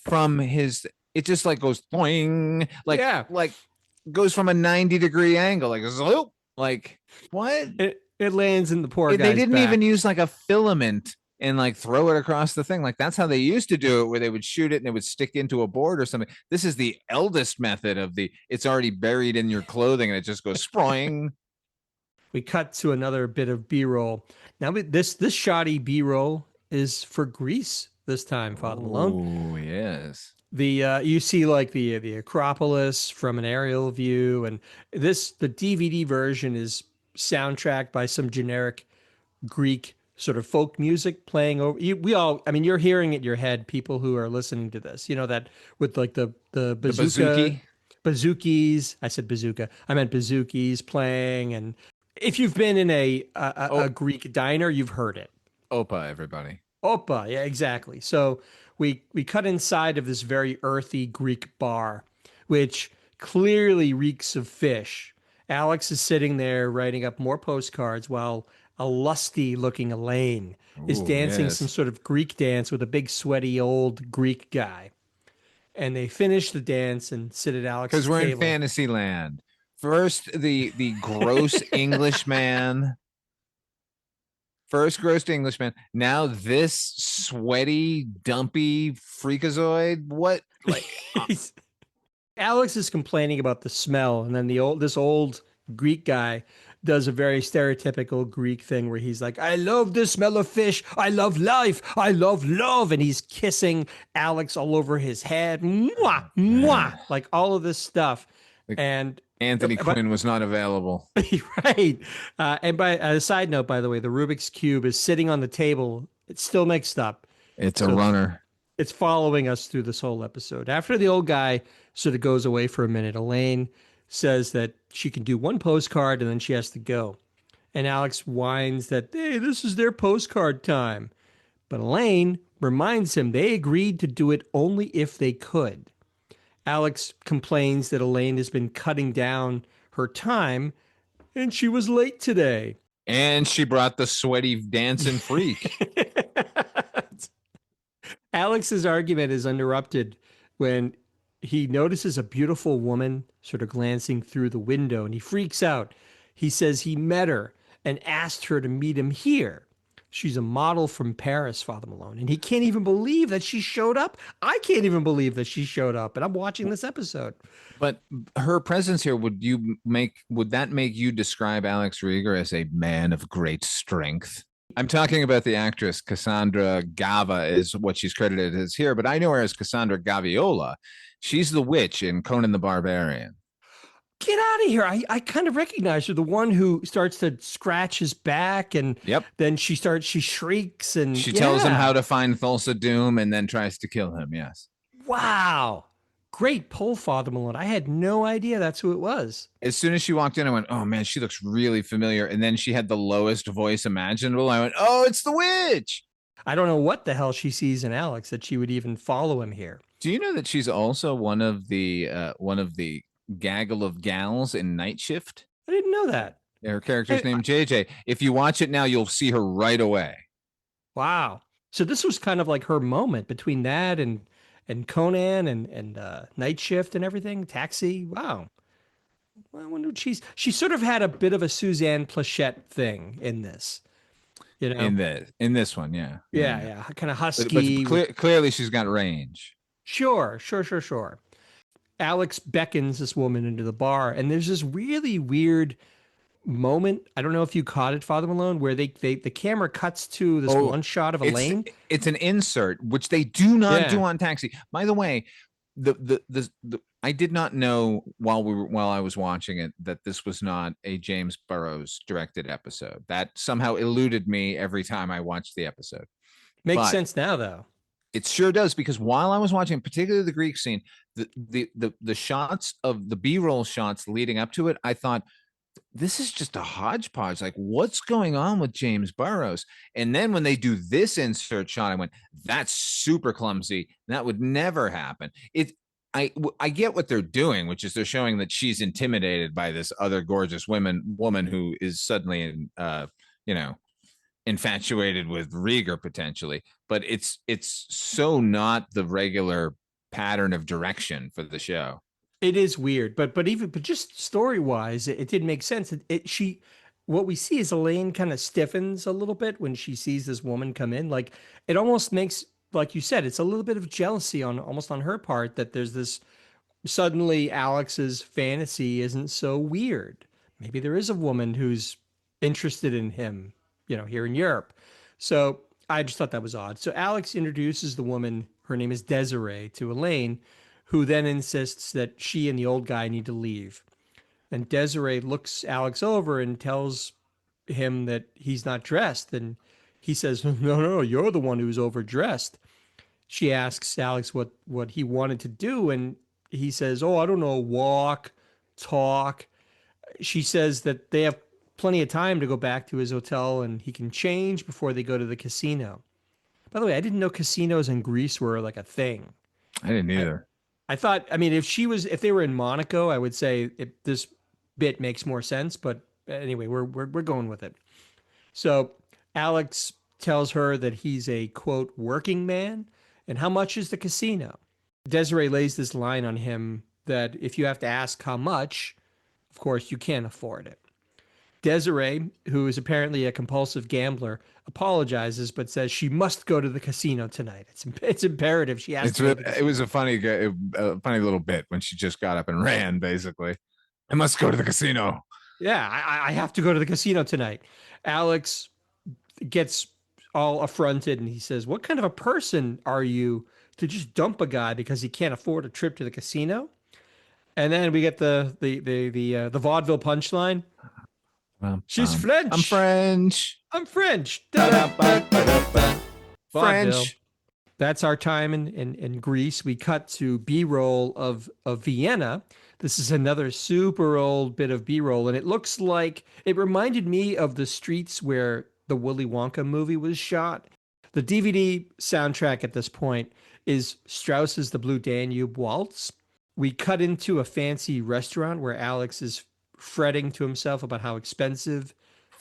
from his. It just like goes boing, yeah, like goes from a 90-degree angle, like zoop. Like what? it lands in the poor They guy's didn't back. even use like a filament and like throw it across the thing. Like that's how they used to do it, where they would shoot it and it would stick into a board or something. This is the eldest method of it's already buried in your clothing and it just goes sprawling. We cut to another bit of B-roll. Now this shoddy B-roll is for Greece this time, Father Malone. Oh yes. The you see like the Acropolis from an aerial view, and the DVD version is soundtracked by some generic Greek sort of folk music playing over. We all, I mean, you're hearing it in your head. People who are listening to this, you know that with like the The bazooka, bazooki. bazookies. I said bazooka. I meant bazookies playing, and if you've been in a Greek diner, you've heard it. Opa, everybody. Opa, yeah, exactly. So we cut inside of this very earthy Greek bar, which clearly reeks of fish. Alex is sitting there writing up more postcards while a lusty looking Elaine is Oh dancing some yes. sort of Greek dance with a big sweaty old Greek guy. And they finish the dance and sit at Alex's Because we're in table. fantasy land. First, the gross Englishman. First gross Englishman. Now this sweaty, dumpy freakazoid. What? Like, Alex is complaining about the smell, and then this old Greek guy does a very stereotypical Greek thing where he's like, I love the smell of fish. I love life. I love love. And he's kissing Alex all over his head. Mwah, mwah, like all of this stuff. Like, And Anthony but Quinn was not available. right. And by a side note, by the way, the Rubik's Cube is sitting on the table. It's still mixed up. It's a So runner. it's following us through this whole episode. After the old guy sort of goes away for a minute, Elaine says that she can do one postcard and then she has to go. And Alex whines that, hey, this is their postcard time. But Elaine reminds him they agreed to do it only if they could. Alex complains that Elaine has been cutting down her time and she was late today. And she brought the sweaty dancing freak. Alex's argument is interrupted when he notices a beautiful woman sort of glancing through the window and he freaks out. He says he met her and asked her to meet him here. She's a model from Paris, Father Malone, and he can't even believe that she showed up. I can't even believe that she showed up, and I'm watching this episode. But her presence here, would that make you describe Alex Rieger as a man of great strength? I'm talking about the actress Cassandra Gava is what she's credited as here, but I know her as Cassandra Gaviola. She's the witch in Conan the Barbarian. Get out of here. I kind of recognize her, the one who starts to scratch his back and then she shrieks and she tells him how to find Thulsa Doom and then tries to kill him. Yes. Wow. Great pull, Father Malone. I had no idea that's who it was. As soon as she walked in, I went, oh man, she looks really familiar. And then she had the lowest voice imaginable. I went, oh, it's the witch. I don't know what the hell she sees in Alex that she would even follow him here. Do you know that she's also one of the gaggle of gals in Night Shift? I didn't know that. Her character's named JJ. If you watch it now, you'll see her right away. Wow. So this was kind of like her moment between that and Conan and Night Shift and everything. Taxi. Wow. Well, I wonder what she sort of had a bit of a Suzanne Plachette thing in this. You know, in this one, yeah. Yeah. Kind of husky. But clearly she's got range. Sure. Alex beckons this woman into the bar, and there's this really weird moment. I don't know if you caught it, Father Malone, where the camera cuts to this one shot of Elaine. It's an insert, which they do not do on Taxi. By the way, I did not know while I was watching it that this was not a James Burrows directed episode. That somehow eluded me every time I watched the episode. Makes sense now, though. It sure does, because while I was watching, particularly the Greek scene, the shots of the B-roll shots leading up to it, I thought, this is just a hodgepodge. Like, what's going on with James Burrows? And then when they do this insert shot, I went, that's super clumsy. That would never happen. I get what they're doing, which is they're showing that she's intimidated by this other gorgeous woman who is suddenly, infatuated with Rieger potentially, but it's so not the regular pattern of direction for the show. It is weird, but just story wise, it did make sense. What we see is Elaine kind of stiffens a little bit when she sees this woman come in. Like, it almost makes, like you said, it's a little bit of jealousy almost on her part that there's this, suddenly Alex's fantasy isn't so weird. Maybe there is a woman who's interested in him, here in Europe. So I just thought that was odd. So Alex introduces the woman, her name is Desiree, to Elaine, who then insists that she and the old guy need to leave. And Desiree looks Alex over and tells him that he's not dressed. And he says, no, you're the one who's overdressed. She asks Alex what he wanted to do. And he says, I don't know, walk, talk. She says that they have plenty of time to go back to his hotel and he can change before they go to the casino. By the way, I didn't know casinos in Greece were like a thing. I didn't either. I thought, if they were in Monaco, I would say this bit makes more sense. But anyway, we're going with it. So Alex tells her that he's a, quote, working man. And how much is the casino? Desiree lays this line on him that if you have to ask how much, of course, you can't afford it. Desiree, who is apparently a compulsive gambler, apologizes but says she must go to the casino tonight. It's imperative. She has to. It was a funny little bit when she just got up and ran. Basically, I must go to the casino. Yeah, I have to go to the casino tonight. Alex gets all affronted and he says, "What kind of a person are you to just dump a guy because he can't afford a trip to the casino?" And then we get the vaudeville punchline. She's I'm French. French. I'm French. Ba-da-ba-ba-da-ba. Vaudeville. French. That's our time in Greece. We cut to B-roll of Vienna. This is another super old bit of B-roll, and it looks like it reminded me of the streets where the Willy Wonka movie was shot. The DVD soundtrack at this point is Strauss's The Blue Danube Waltz. We cut into a fancy restaurant where Alex is fretting to himself about how expensive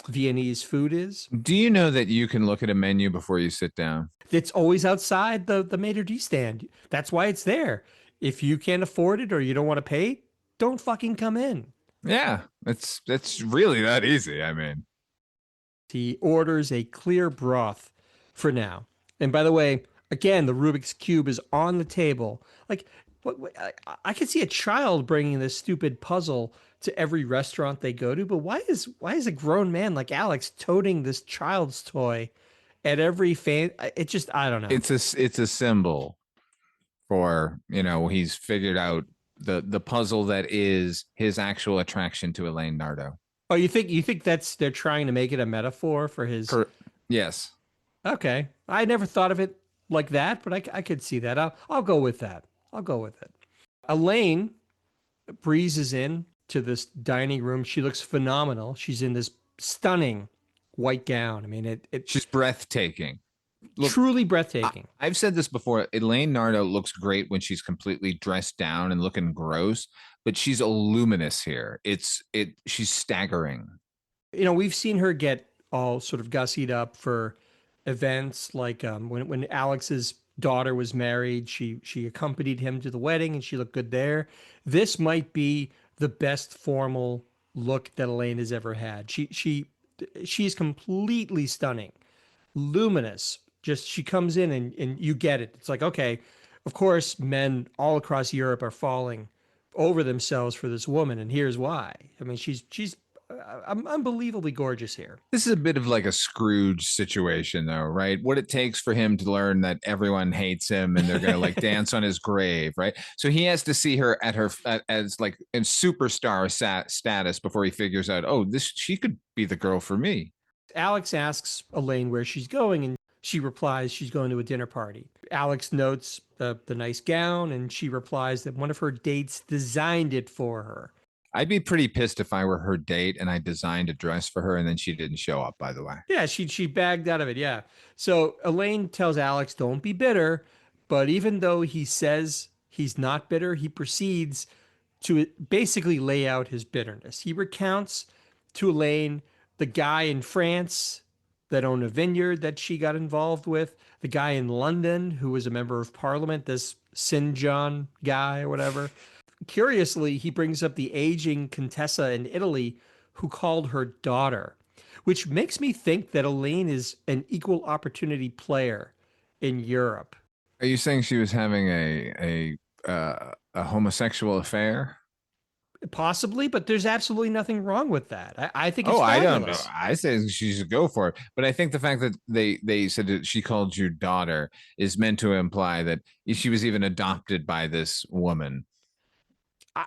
Viennese food is. Do you know that you can look at a menu before you sit down? It's always outside the maitre d' stand. That's why it's there. If you can't afford it or you don't want to pay, don't fucking come in. Yeah, it's really that easy. I mean, He orders a clear broth for now. And by the way, again, the Rubik's Cube is on the table. Like, I could see a child bringing this stupid puzzle to every restaurant they go to, but why is a grown man like Alex toting this child's toy at every fan? It just, I don't know. it's a symbol for, he's figured out the puzzle that is his actual attraction to Elaine Nardo. Oh, you think that's they're trying to make it a metaphor for his? Yes. Okay, I never thought of it like that, but I could see that. I'll go with that. I'll go with it. Elaine breezes in to this dining room. She looks phenomenal. She's in this stunning white gown. I mean, She's breathtaking. Look, truly breathtaking. I've said this before. Elaine Nardo looks great when she's completely dressed down and looking gross, but she's a luminous here. She's staggering. We've seen her get all sort of gussied up for events like when Alex's daughter was married, she accompanied him to the wedding and she looked good there. This might be the best formal look that Elaine has ever had. She's completely stunning, luminous. Just she comes in and you get it. It's like, okay, of course, men all across Europe are falling over themselves for this woman, and here's why. I mean, she's unbelievably gorgeous here. This is a bit of like a Scrooge situation, though, right? What it takes for him to learn that everyone hates him and they're going to like dance on his grave, right? So he has to see her as like in superstar status before he figures out, oh, she could be the girl for me. Alex asks Elaine where she's going, and she replies she's going to a dinner party. Alex notes the nice gown, and she replies that one of her dates designed it for her. I'd be pretty pissed if I were her date and I designed a dress for her and then she didn't show up, by the way. Yeah, she bagged out of it, yeah. So Elaine tells Alex, don't be bitter. But even though he says he's not bitter, he proceeds to basically lay out his bitterness. He recounts to Elaine the guy in France that owned a vineyard that she got involved with, the guy in London who was a member of parliament, this St. John guy or whatever. Curiously, he brings up the aging Contessa in Italy who called her daughter, which makes me think that Elaine is an equal opportunity player in Europe. Are you saying she was having a homosexual affair? Possibly, but there's absolutely nothing wrong with that. I think it's fabulous. I don't know. I say she should go for it. But I think the fact that they said that she called you daughter is meant to imply that she was even adopted by this woman.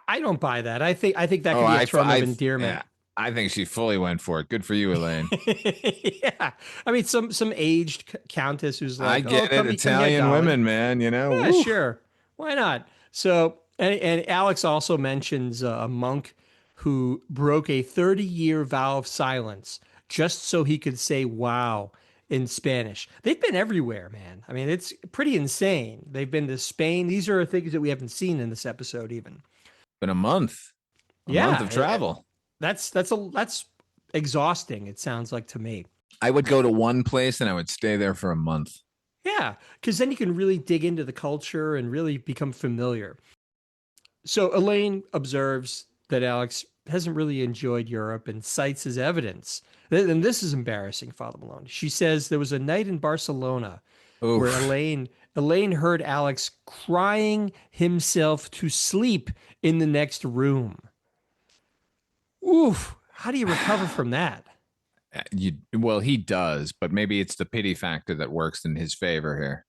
I don't buy that. I think that could be a term of endearment. Yeah, I think she fully went for it. Good for you, Elaine. Yeah, I mean, some aged countess who's like, I get it, Italian women, man. Yeah, woo. Sure, why not? So, and Alex also mentions a monk who broke a 30-year vow of silence just so he could say "wow" in Spanish. They've been everywhere, man. I mean, it's pretty insane. They've been to Spain. These are things that we haven't seen in this episode, even. Been a month. A month of travel. That's exhausting, it sounds like to me. I would go to one place and I would stay there for a month. Yeah, because then you can really dig into the culture and really become familiar. So Elaine observes that Alex hasn't really enjoyed Europe and cites as evidence. And this is embarrassing, Father Malone. She says there was a night in Barcelona where Elaine heard Alex crying himself to sleep in the next room. Oof. How do you recover from that? Well, he does, but maybe it's the pity factor that works in his favor here.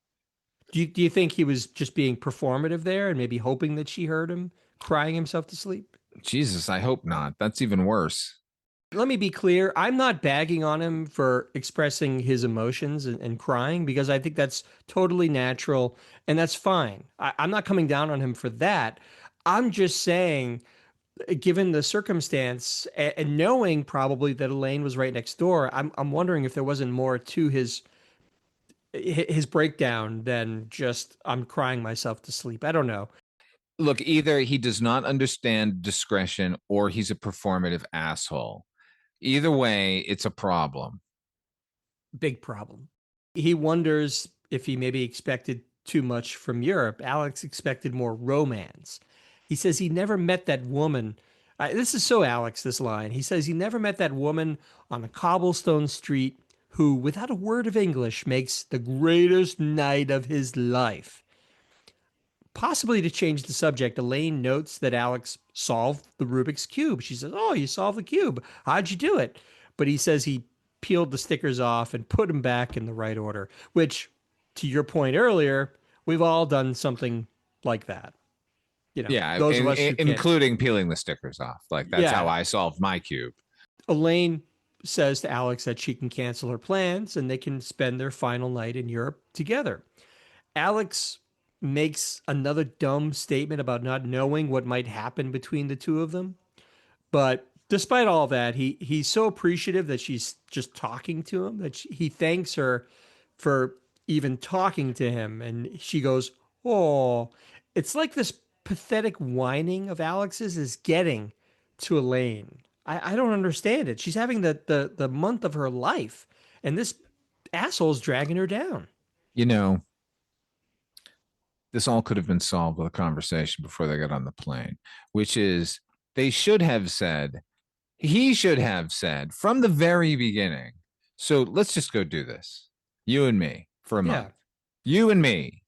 Do you think he was just being performative there and maybe hoping that she heard him crying himself to sleep? Jesus, I hope not. That's even worse. Let me be clear. I'm not bagging on him for expressing his emotions and crying because I think that's totally natural and that's fine. I'm not coming down on him for that. I'm just saying, given the circumstance and knowing probably that Elaine was right next door, I'm wondering if there wasn't more to his breakdown than just I'm crying myself to sleep. I don't know. Look, either he does not understand discretion or he's a performative asshole. Either way, it's a problem. Big problem. He wonders if he maybe expected too much from Europe. Alex expected more romance. He says he never met that woman. This is so Alex, this line. He says he never met that woman on a cobblestone street who, without a word of English, makes the greatest night of his life. Possibly to change the subject, Elaine notes that Alex solved the Rubik's Cube. She says, "Oh, you solved the cube. How'd you do it?" But he says he peeled the stickers off and put them back in the right order, which, to your point earlier, we've all done something like that. Yeah, Those of us who can't. including peeling the stickers off. Like that's how Yeah. I solved my cube. Elaine says to Alex that she can cancel her plans and they can spend their final night in Europe together. Alex makes another dumb statement about not knowing what might happen between the two of them. But despite all that, he's so appreciative that she's just talking to him that he thanks her for even talking to him. And she goes, "Oh," it's like this pathetic whining of Alex's is getting to Elaine. I don't understand it. She's having the month of her life, and this asshole's dragging her down. You know, this all could have been solved with a conversation before they got on the plane, which is they should have said, he should have said from the very beginning. So let's just go do this. You and me for a Yeah. month. You and me.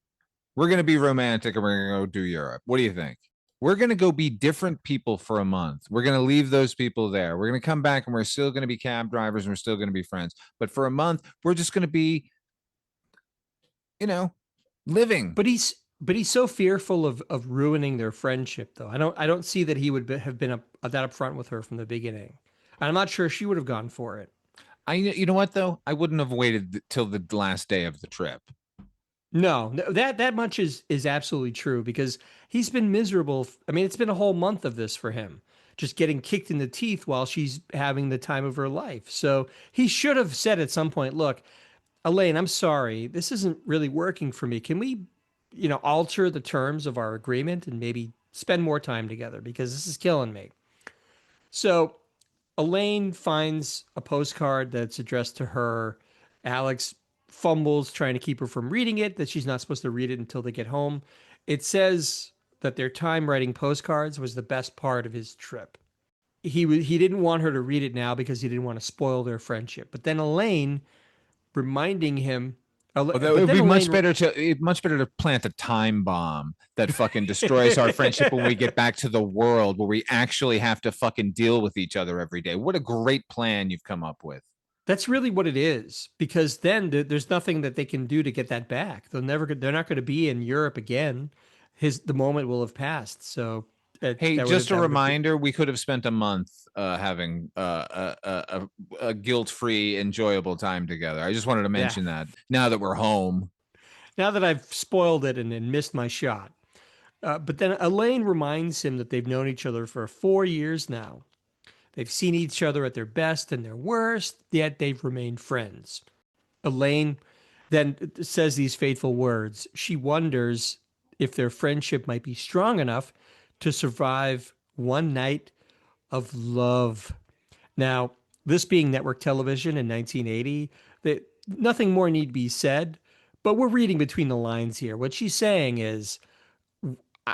We're going to be romantic and we're going to go do Europe. What do you think? We're going to go be different people for a month. We're going to leave those people there. We're going to come back and we're still going to be cab drivers and we're still going to be friends. But for a month, we're just going to be, living. But he's so fearful of ruining their friendship, though. I don't see that he would have been that upfront with her from the beginning. And I'm not sure she would have gone for it. You know what though? I wouldn't have waited till the last day of the trip. No, that much is absolutely true because he's been miserable. I mean, it's been a whole month of this for him, just getting kicked in the teeth while she's having the time of her life. So he should have said at some point, "Look, Elaine, I'm sorry. This isn't really working for me. Can we, alter the terms of our agreement and maybe spend more time together because this is killing me." So Elaine finds a postcard that's addressed to her. Alex fumbles trying to keep her from reading it, that she's not supposed to read it until they get home. It says that their time writing postcards was the best part of his trip. He didn't want her to read it now because he didn't want to spoil their friendship. But then Elaine reminding him. Although it would be much better to plant a time bomb that fucking destroys our friendship when we get back to the world where we actually have to fucking deal with each other every day. What a great plan you've come up with. That's really what it is, because then there's nothing that they can do to get that back. They're not going to be in Europe again. The moment will have passed. So hey, just a reminder, we could have spent a month having a guilt-free, enjoyable time together. I just wanted to mention that now that we're home. Now that I've spoiled it and missed my shot. But then Elaine reminds him that they've known each other for 4 years now. They've seen each other at their best and their worst, yet they've remained friends. Elaine then says these fateful words. She wonders if their friendship might be strong enough to survive one night of love. Now, this being network television in 1980, nothing more need be said, but we're reading between the lines here. What she's saying is,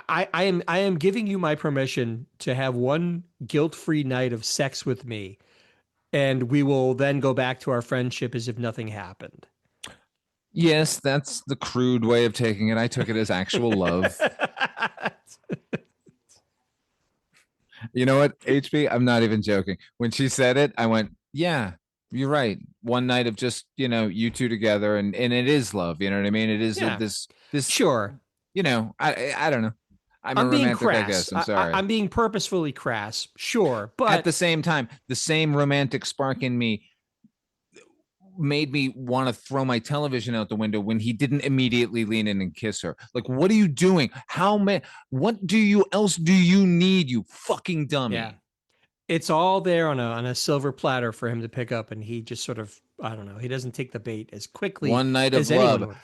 I am giving you my permission to have one guilt-free night of sex with me, and we will then go back to our friendship as if nothing happened. Yes, that's the crude way of taking it. I took it as actual love. You know what, HB? I'm not even joking. When she said it, I went, yeah, you're right. One night of just, you two together, and it is love. You know what I mean? It is Yeah, this, sure. I don't know. I'm a I'm being romantic, I crass. guess. I'm sorry. I'm being purposefully crass, sure, At but the same time, the same romantic spark in me made me want to throw my television out the window when he didn't immediately lean in and kiss her. Like, what are you doing? What else do you need, you fucking dummy? yeah, it's all there on a silver platter for him to pick up, and he just sort of, I don't know, he doesn't take the bait as quickly One night of as anyone love.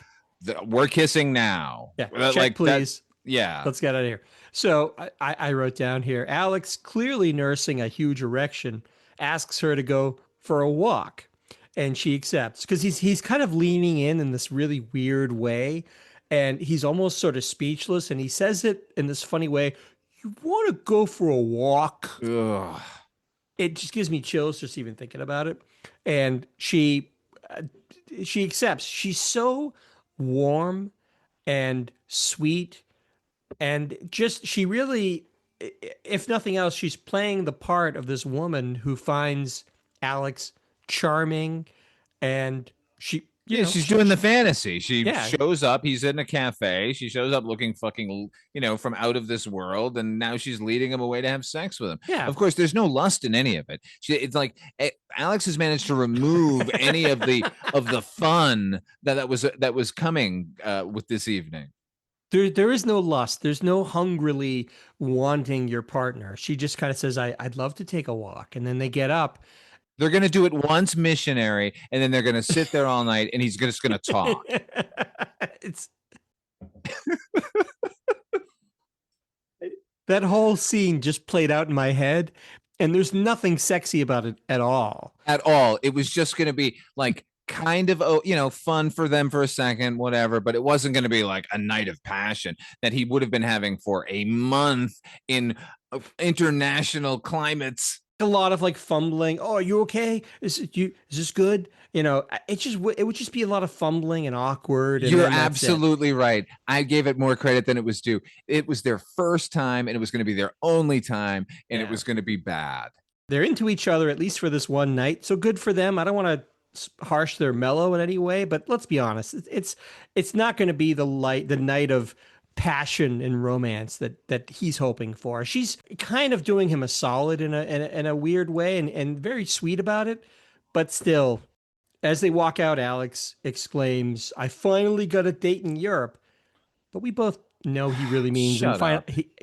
would. We're kissing now. Yeah, check Like that. please. Yeah. Let's get out of here. So I wrote down here, Alex, clearly nursing a huge erection, asks her to go for a walk, and she accepts because he's kind of leaning in this really weird way, and he's almost sort of speechless, and he says it in this funny way. You want to go for a walk? Ugh. It just gives me chills just even thinking about it. And she accepts. She's so warm and sweet, and just she really, if nothing else, she's playing the part of this woman who finds Alex charming, and she, Yeah, she's doing the fantasy. She yeah, shows up. He's in a cafe. She shows up looking fucking, from out of this world, and now she's leading him away to have sex with him. yeah. Of course, there's no lust in any of it. It's like Alex has managed to remove any of the fun that was coming with this evening. There is no lust. There's no hungrily wanting your partner. She just kind of says, I'd love to take a walk. And then they get up. They're going to do it once missionary, and then they're going to sit there all night, and he's just going to talk. It's that whole scene just played out in my head, and there's nothing sexy about it at all. At all. It was just going to be like kind of, fun for them for a second, whatever, but it wasn't going to be like a night of passion that he would have been having for a month in international climates. A lot of like fumbling. Oh, are you okay? Is this good? It would just be a lot of fumbling and awkward. And You're absolutely right. I gave it more credit than it was due. It was their first time, and it was going to be their only time, and it was going to be bad. They're into each other, at least for this one night. So good for them. I don't want to harsh their mellow in any way, but let's be honest. It's not going to be the night of passion and romance that he's hoping for. She's kind of doing him a solid in a weird way, and very sweet about it. But still, as they walk out, Alex exclaims, "I finally got a date in Europe." But we both know he really means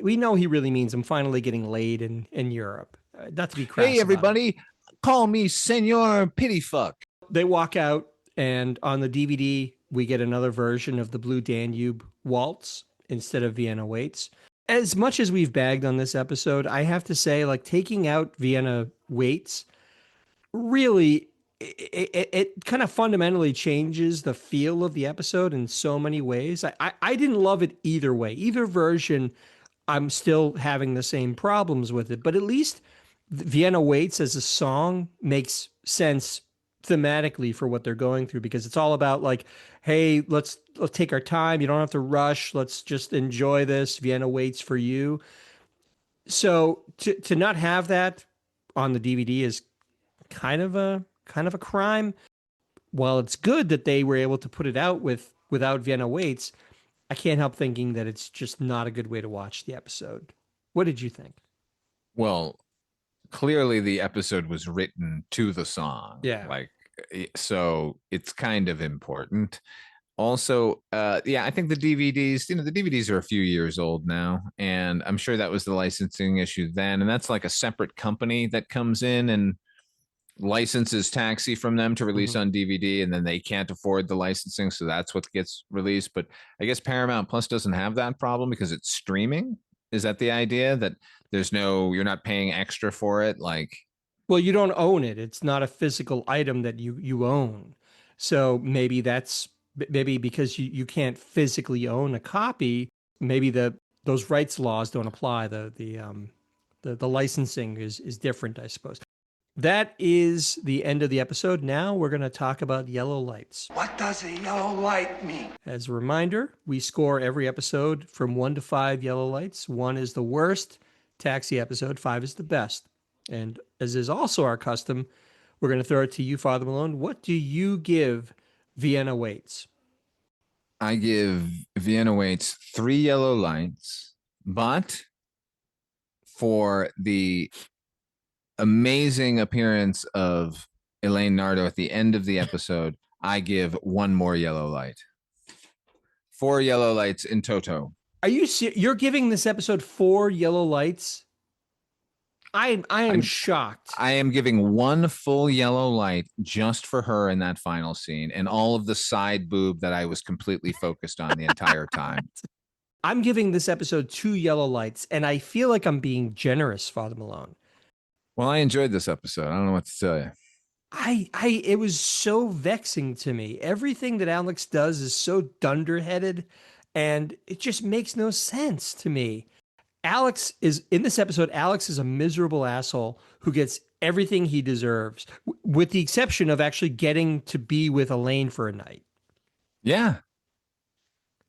we know he really means I'm finally getting laid in Europe. Not to be crass. Hey, everybody, call me Senor Pityfuck. They walk out, and on the DVD, we get another version of the Blue Danube Waltz instead of Vienna Waits. As much as we've bagged on this episode, I have to say, like, taking out Vienna Waits really, it kind of fundamentally changes the feel of the episode in so many ways. I didn't love it either way. Either version, I'm still having the same problems with it, but at least Vienna Waits as a song makes sense thematically for what they're going through, because it's all about like, hey, let's take our time. You don't have to rush. Let's just enjoy this. Vienna Waits for you. So to not have that on the DVD is kind of a crime. While it's good that they were able to put it out without Vienna Waits, I can't help thinking that it's just not a good way to watch the episode. What did you think? Well, clearly the episode was written to the song. Yeah. So it's kind of important. Also, I think the DVDs are a few years old now, and I'm sure that was the licensing issue then. And that's like a separate company that comes in and licenses Taxi from them to release on DVD, and then they can't afford the licensing, so that's what gets released. But I guess Paramount Plus doesn't have that problem because it's streaming. Is that the idea, that you're not paying extra for it? Well, you don't own it. It's not a physical item that you own. So maybe because you can't physically own a copy, maybe those rights laws don't apply. The licensing is different, I suppose. That is the end of the episode. Now we're going to talk about yellow lights. What does a yellow light mean? As a reminder, we score every episode from 1 to 5 yellow lights. 1 is the worst, Taxi episode. 5 is the best. And as is also our custom, we're going to throw it to you, Father Malone. What do you give Vienna Waits? I give Vienna Waits 3 yellow lights, but for the amazing appearance of Elaine Nardo at the end of the episode, I give 1 more yellow light. 4 yellow lights in toto. Are you you're giving this episode 4 yellow lights? I am shocked. I am giving 1 full yellow light just for her in that final scene and all of the side boob that I was completely focused on the entire time. I'm giving this episode 2 yellow lights, and I feel like I'm being generous, Father Malone. Well, I enjoyed this episode. I don't know what to tell you. It was so vexing to me. Everything that Alex does is so dunderheaded, and it just makes no sense to me. Alex is in this episode. Alex is a miserable asshole who gets everything he deserves, with the exception of actually getting to be with Elaine for a night. Yeah,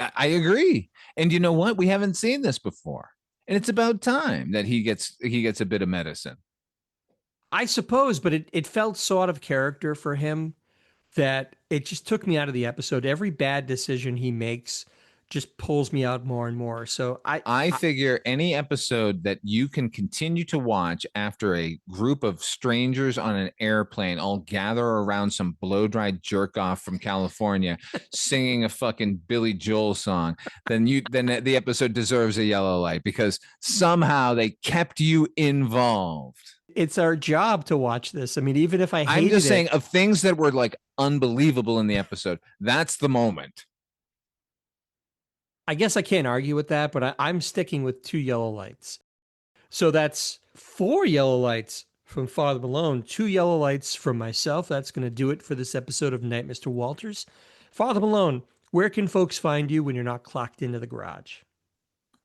I agree. And you know what? We haven't seen this before, and it's about time that he gets a bit of medicine. I suppose, but it felt so out of character for him that it just took me out of the episode. Every bad decision he makes just pulls me out more and more. So I figure any episode that you can continue to watch after a group of strangers on an airplane all gather around some blow-dried jerk-off from California singing a fucking Billy Joel song, then the episode deserves a yellow light because somehow they kept you involved. It's our job to watch this. I mean, even if I'm just saying, of things that were like unbelievable in the episode, that's the moment. I guess I can't argue with that, but I'm sticking with 2 yellow lights. So that's 4 yellow lights from Father Malone, 2 yellow lights from myself. That's going to do it for this episode of Night, Mr. Walters. Father Malone, where can folks find you when you're not clocked into the garage?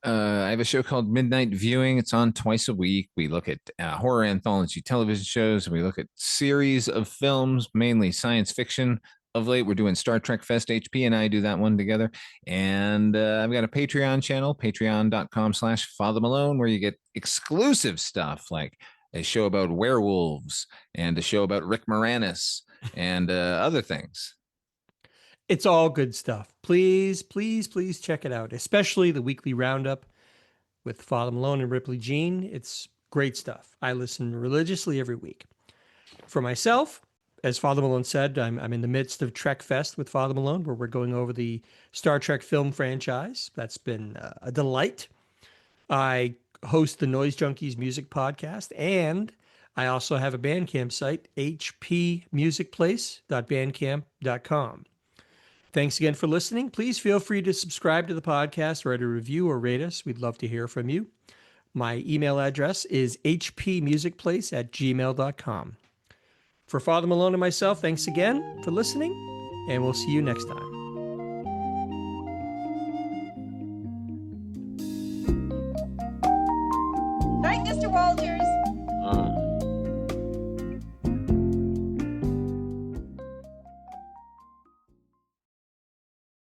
I have a show called Midnight Viewing. It's on twice a week. We look at horror anthology television shows, and we look at series of films, mainly science fiction. Of late, we're doing Star Trek Fest. HP and I do that one together. And I've got a Patreon channel, patreon.com/Father Malone, where you get exclusive stuff like a show about werewolves and a show about Rick Moranis and other things. It's all good stuff. Please, please, please check it out, especially the weekly roundup with Father Malone and Ripley Jean. It's great stuff. I listen religiously every week. For myself, as Father Malone said, I'm in the midst of Trek Fest with Father Malone, where we're going over the Star Trek film franchise. That's been a delight. I host the Noise Junkies music podcast, and I also have a Bandcamp site, hpmusicplace.bandcamp.com. Thanks again for listening. Please feel free to subscribe to the podcast, write a review, or rate us. We'd love to hear from you. My email address is hpmusicplace@gmail.com. For Father Malone and myself, thanks again for listening, and we'll see you next time. Night, Mr. Walters.